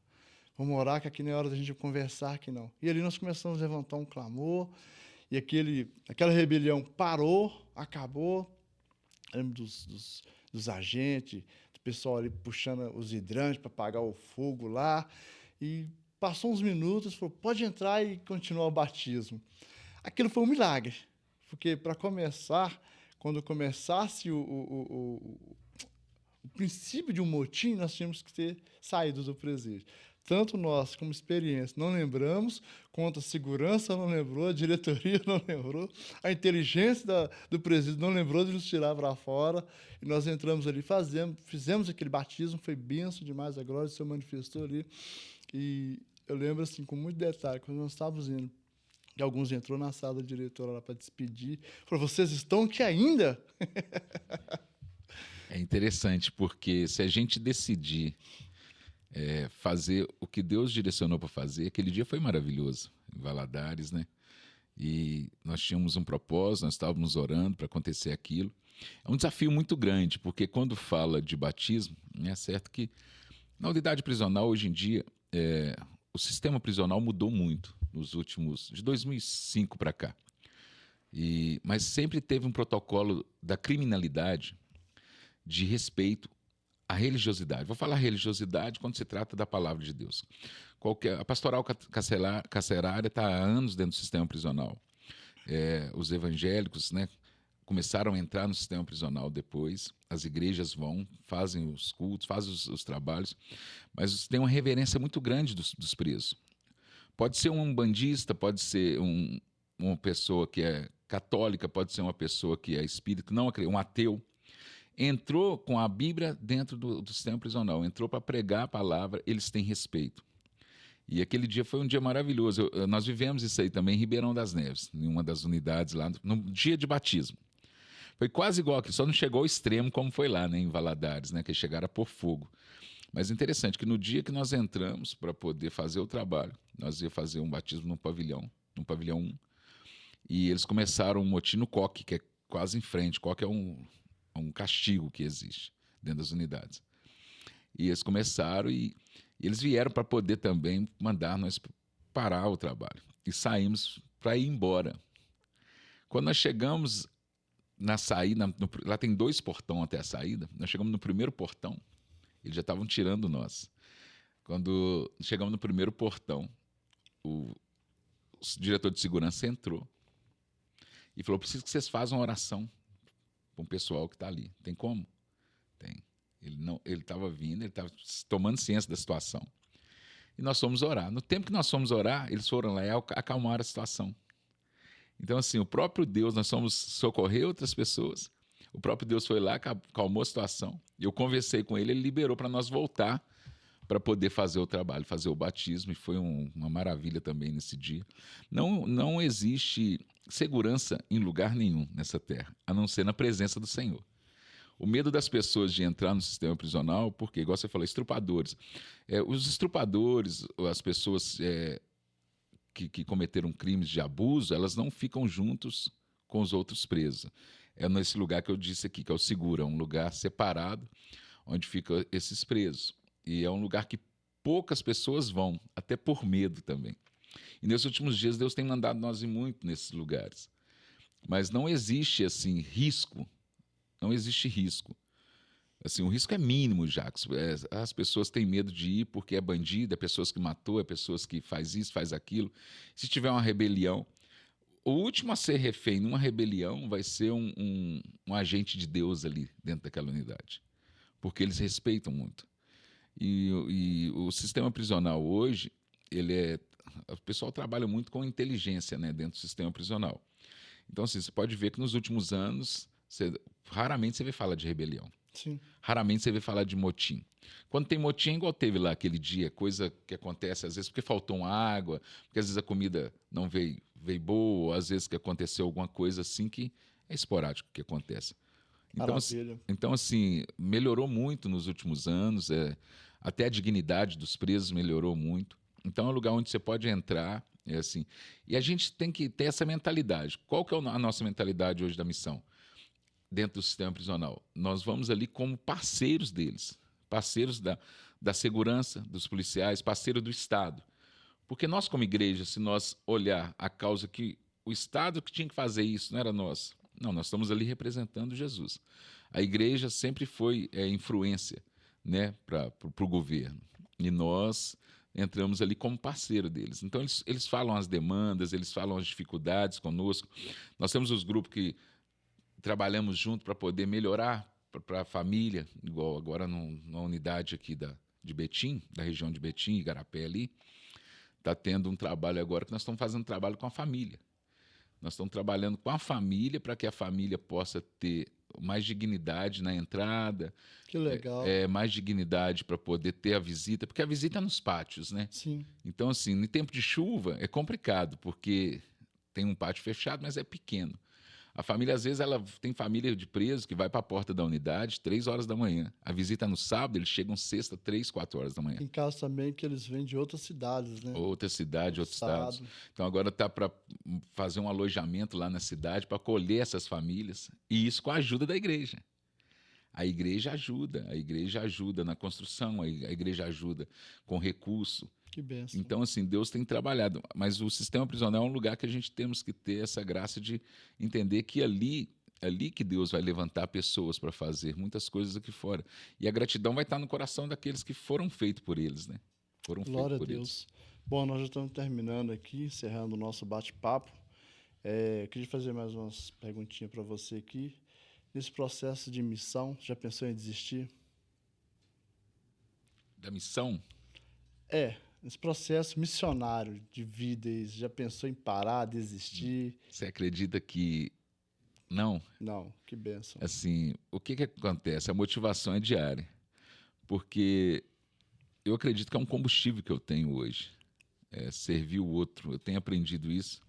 Vamos orar, que aqui não é hora da gente conversar, que não. E ali nós começamos a levantar um clamor, e aquela rebelião parou, acabou. Eu lembro dos agentes, do pessoal ali puxando os hidrantes para apagar o fogo lá. E passou uns minutos, falou, pode entrar e continuar o batismo. Aquilo foi um milagre. Porque, para começar, quando começasse o princípio de um motim, nós tínhamos que ter saído do presídio. Tanto nós, como experiência, não lembramos, quanto a segurança não lembrou, a diretoria não lembrou, a inteligência do presídio não lembrou de nos tirar para fora. E nós entramos ali, fizemos aquele batismo, foi bênção demais, a glória do Senhor manifestou ali. E eu lembro, assim, com muito detalhe, quando nós estávamos indo, e alguns entrou na sala da diretora lá para despedir. Falou, vocês estão aqui ainda? É interessante, porque se a gente decidir fazer o que Deus direcionou para fazer, aquele dia foi maravilhoso, em Valadares, né? E nós tínhamos um propósito, nós estávamos orando para acontecer aquilo. É um desafio muito grande, porque quando fala de batismo, é certo que na unidade prisional, hoje em dia, o sistema prisional mudou muito nos últimos, de 2005 para cá. Mas sempre teve um protocolo da criminalidade de respeito à religiosidade. Vou falar religiosidade quando se trata da palavra de Deus. A pastoral carcerária está há anos dentro do sistema prisional. Os evangélicos, né, começaram a entrar no sistema prisional depois. As igrejas vão, fazem os cultos, fazem os trabalhos, mas tem uma reverência muito grande dos presos. Pode ser um bandista, pode ser uma pessoa que é católica, pode ser uma pessoa que é espírita, não um ateu. Entrou com a Bíblia dentro do sistema prisional, entrou para pregar a palavra, eles têm respeito. E aquele dia foi um dia maravilhoso. Nós vivemos isso aí também em Ribeirão das Neves, em uma das unidades lá, no dia de batismo. Foi quase igual aqui, só não chegou ao extremo como foi lá, né, em Valadares, né, que chegaram a pôr fogo. Mas interessante que no dia que nós entramos para poder fazer o trabalho, nós ia fazer um batismo no pavilhão 1, e eles começaram um motim no coque, que é quase em frente. Coque é um castigo que existe dentro das unidades. E eles começaram e eles vieram para poder também mandar nós parar o trabalho. E saímos para ir embora. Quando nós chegamos na saída, lá tem 2 portões até a saída, nós chegamos no primeiro portão, eles já estavam tirando nós. Quando chegamos no primeiro portão, o diretor de segurança entrou e falou: preciso que vocês façam uma oração para o pessoal que está ali. Tem como? Tem. Ele estava vindo, ele estava tomando ciência da situação. E nós fomos orar. No tempo que nós fomos orar, eles foram lá e acalmaram a situação. Então, assim, o próprio Deus, nós fomos socorrer outras pessoas. O próprio Deus foi lá, acalmou a situação. Eu conversei com ele liberou para nós voltar para poder fazer o trabalho, fazer o batismo, e foi uma maravilha também nesse dia. Não existe segurança em lugar nenhum nessa terra, a não ser na presença do Senhor. O medo das pessoas de entrar no sistema prisional, porque, igual você falou, estrupadores. Os estrupadores, as pessoas que cometeram crimes de abuso, elas não ficam juntos com os outros presos. É nesse lugar que eu disse aqui, que é o seguro, é um lugar separado, onde ficam esses presos. E é um lugar que poucas pessoas vão, até por medo também. E nesses últimos dias, Deus tem mandado nós ir muito nesses lugares. Mas não existe, assim, risco. Não existe risco. Assim, o risco é mínimo, Jacques. As pessoas têm medo de ir porque é bandido, é pessoas que matou, é pessoas que faz isso, faz aquilo. Se tiver uma rebelião, o último a ser refém numa rebelião vai ser um agente de Deus ali dentro daquela unidade. Porque eles respeitam muito. E o sistema prisional hoje, o pessoal trabalha muito com inteligência, né, dentro do sistema prisional. Então, assim, você pode ver que nos últimos anos, raramente você vê falar de rebelião. Sim. Raramente você vê falar de motim. Quando tem motim, igual teve lá aquele dia, coisa que acontece às vezes porque faltou água, porque às vezes a comida não veio boa, às vezes que aconteceu alguma coisa assim que é esporádico que acontece. Então, assim, melhorou muito nos últimos anos, até a dignidade dos presos melhorou muito. Então, é um lugar onde você pode entrar, assim. E a gente tem que ter essa mentalidade. Qual que é a nossa mentalidade hoje da missão? Dentro do sistema prisional. Nós vamos ali como parceiros deles, parceiros da segurança, dos policiais, parceiros do Estado. Porque nós, como igreja, se nós olhar a causa que o Estado que tinha que fazer isso, não era nós. Não, nós estamos ali representando Jesus. A igreja sempre foi influência, né, para o governo. E nós entramos ali como parceiro deles. Então, eles falam as demandas, eles falam as dificuldades conosco. Nós temos os grupos que trabalhamos junto para poder melhorar para a família, igual agora na unidade aqui de Betim, da região de Betim, Igarapé ali, está tendo um trabalho agora que nós estamos fazendo trabalho com a família. Nós estamos trabalhando com a família para que a família possa ter mais dignidade na entrada. Que legal. Mais dignidade para poder ter a visita, porque a visita é nos pátios, né? Sim. Então, assim, em tempo de chuva é complicado, porque tem um pátio fechado, mas é pequeno. A família, às vezes, ela tem família de preso que vai para a porta da unidade 3 horas da manhã. A visita é no sábado, eles chegam sexta, 3, 4 horas da manhã. Tem casos também que eles vêm de outras cidades, né? Outra cidade, outros estados. Estado. Então agora está para fazer um alojamento lá na cidade para acolher essas famílias. E isso com a ajuda da igreja. A igreja ajuda na construção, a igreja ajuda com recurso. Que benção. Então, assim, Deus tem trabalhado. Mas o sistema prisional é um lugar que a gente temos que ter essa graça de entender que ali que Deus vai levantar pessoas para fazer muitas coisas aqui fora. E a gratidão vai estar no coração daqueles que foram feitos por eles, né? Foram feitos Glória a por eles. Deus. Bom, nós já estamos terminando aqui, encerrando o nosso bate-papo. Eu queria fazer mais umas perguntinhas para você aqui. Nesse processo de missão, já pensou em desistir? Da missão? Nesse processo missionário de vida, já pensou em parar, desistir? Você acredita que não? Não, que bênção. Assim, o que acontece? A motivação é diária. Porque eu acredito que é um combustível que eu tenho hoje. É servir o outro. Eu tenho aprendido isso.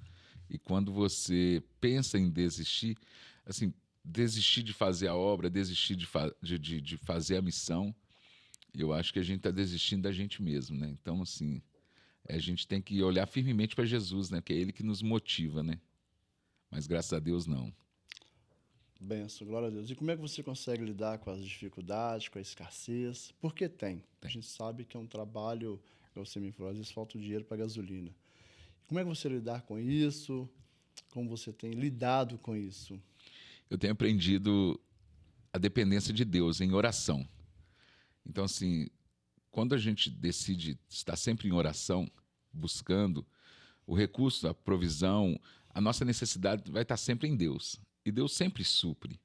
E quando você pensa em desistir, assim, desistir de fazer a obra, desistir de fazer a missão, eu acho que a gente está desistindo da gente mesmo, né? Então, assim, a gente tem que olhar firmemente para Jesus, né? Que é Ele que nos motiva, né? Mas graças a Deus, não. Benção, glória a Deus. E como é que você consegue lidar com as dificuldades, com a escassez? Porque tem. A gente sabe que é um trabalho, como você me falou, às vezes falta o dinheiro para gasolina. Como é que você lidar com isso? Como você tem lidado com isso? Eu tenho aprendido a dependência de Deus em oração. Então, assim, quando a gente decide estar sempre em oração, buscando o recurso, a provisão, a nossa necessidade vai estar sempre em Deus. E Deus sempre supre.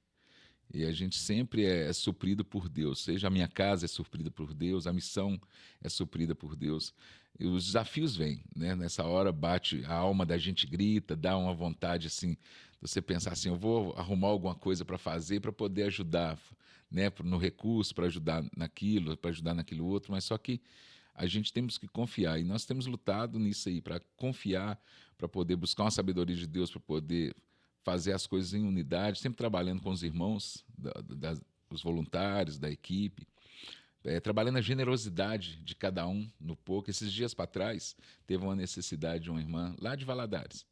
E a gente sempre é suprido por Deus. Seja a minha casa é suprida por Deus, a missão é suprida por Deus. E os desafios vêm, né? Nessa hora bate, a alma da gente grita, dá uma vontade assim, você pensar assim, eu vou arrumar alguma coisa para fazer para poder ajudar, né? No recurso, para ajudar naquilo outro, mas só que a gente temos que confiar. E nós temos lutado nisso aí, para confiar, para poder buscar uma sabedoria de Deus, para poder fazer as coisas em unidade, sempre trabalhando com os irmãos, os voluntários, da equipe, trabalhando a generosidade de cada um no pouco. Esses dias para trás, teve uma necessidade de uma irmã lá de Valadares.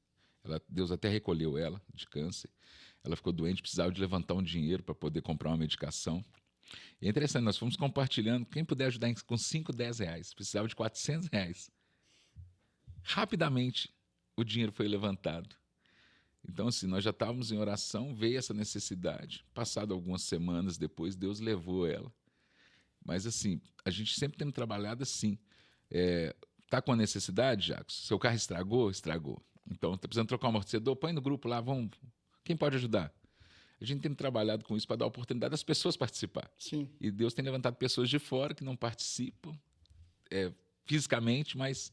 Deus até recolheu ela de câncer. Ela ficou doente, precisava de levantar um dinheiro para poder comprar uma medicação. E é interessante, nós fomos compartilhando, quem puder ajudar com 5, 10 reais, precisava de 400 reais. Rapidamente, o dinheiro foi levantado. Então, assim, nós já estávamos em oração, veio essa necessidade. Passado algumas semanas depois, Deus levou ela. Mas, assim, a gente sempre tem trabalhado assim. Tá com a necessidade, Jacos? Seu carro estragou? Estragou. Então, está precisando trocar um amortecedor? Põe no grupo lá, vamos. Quem pode ajudar? A gente tem trabalhado com isso para dar a oportunidade das pessoas participar. Sim. E Deus tem levantado pessoas de fora que não participam fisicamente, mas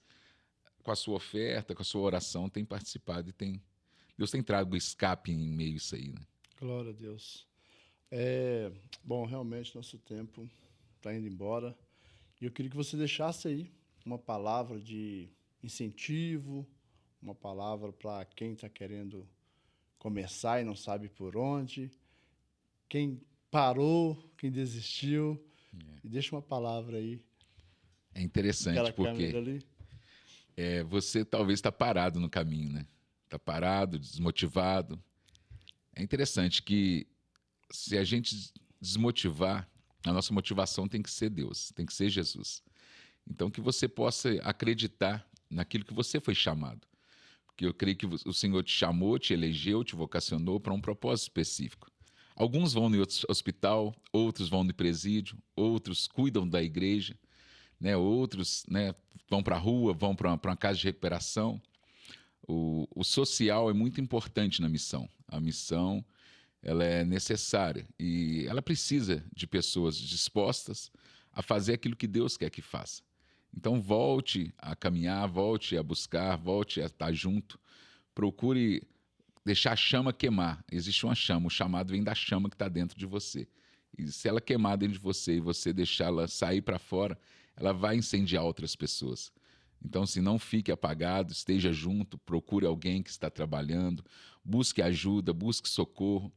com a sua oferta, com a sua oração, tem participado e Deus tem trago escape em meio a isso aí, né? Glória a Deus. Bom, realmente nosso tempo está indo embora. E eu queria que você deixasse aí uma palavra de incentivo, uma palavra para quem está querendo começar e não sabe por onde, quem parou, quem desistiu. E deixa uma palavra aí. É interessante porque você talvez está parado no caminho, né? Está parado, desmotivado. É interessante que se a gente desmotivar, a nossa motivação tem que ser Deus, tem que ser Jesus. Então que você possa acreditar naquilo que você foi chamado. Porque eu creio que o Senhor te chamou, te elegeu, te vocacionou para um propósito específico. Alguns vão no hospital, outros vão no presídio, outros cuidam da igreja, né? Outros, né, vão para a rua, vão para uma casa de recuperação. O social é muito importante na missão. A missão ela é necessária e ela precisa de pessoas dispostas a fazer aquilo que Deus quer que faça. Então volte a caminhar, volte a buscar, volte a estar junto. Procure deixar a chama queimar. Existe uma chama, o chamado vem da chama que está dentro de você. E se ela queimar dentro de você e você deixá-la sair para fora, ela vai incendiar outras pessoas. Então, assim, não fique apagado, esteja junto, procure alguém que está trabalhando, busque ajuda, busque socorro,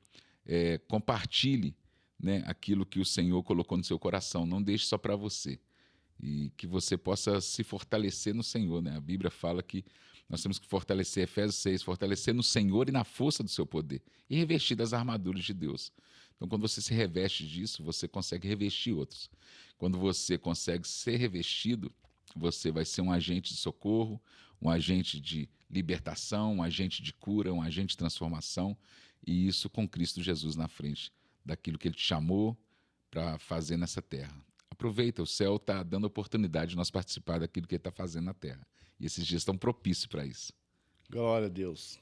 compartilhe, né, aquilo que o Senhor colocou no seu coração, não deixe só para você. E que você possa se fortalecer no Senhor, né? A Bíblia fala que nós temos que fortalecer, Efésios 6, fortalecer no Senhor e na força do seu poder, e revestir das armaduras de Deus. Então, quando você se reveste disso, você consegue revestir outros. Quando você consegue ser revestido, você vai ser um agente de socorro, um agente de libertação, um agente de cura, um agente de transformação, e isso com Cristo Jesus na frente daquilo que Ele te chamou para fazer nessa terra. Aproveita, o céu está dando oportunidade de nós participar daquilo que Ele está fazendo na terra. E esses dias estão propícios para isso. Glória a Deus.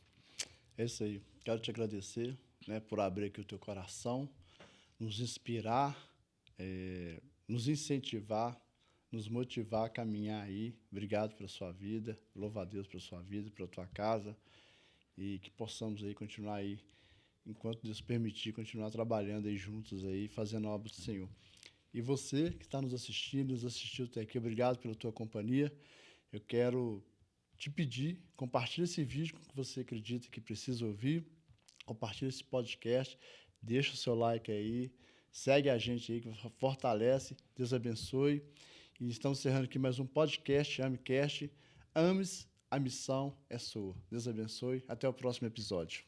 É isso aí. Quero te agradecer, né, por abrir aqui o teu coração, nos inspirar, nos incentivar, nos motivar a caminhar aí. Obrigado pela sua vida. Louvo a Deus pela sua vida, pela tua casa. E que possamos aí continuar aí, enquanto Deus permitir, continuar trabalhando aí juntos aí, fazendo a obra do Senhor. E você que está nos assistindo, nos assistiu até aqui, obrigado pela tua companhia. Eu quero te pedir, compartilhe esse vídeo com que você acredita que precisa ouvir, compartilhe esse podcast, deixa o seu like aí, segue a gente aí, que fortalece, Deus abençoe. E estamos encerrando aqui mais um podcast, AmeCast. Ames, a missão é sua. Deus abençoe. Até o próximo episódio.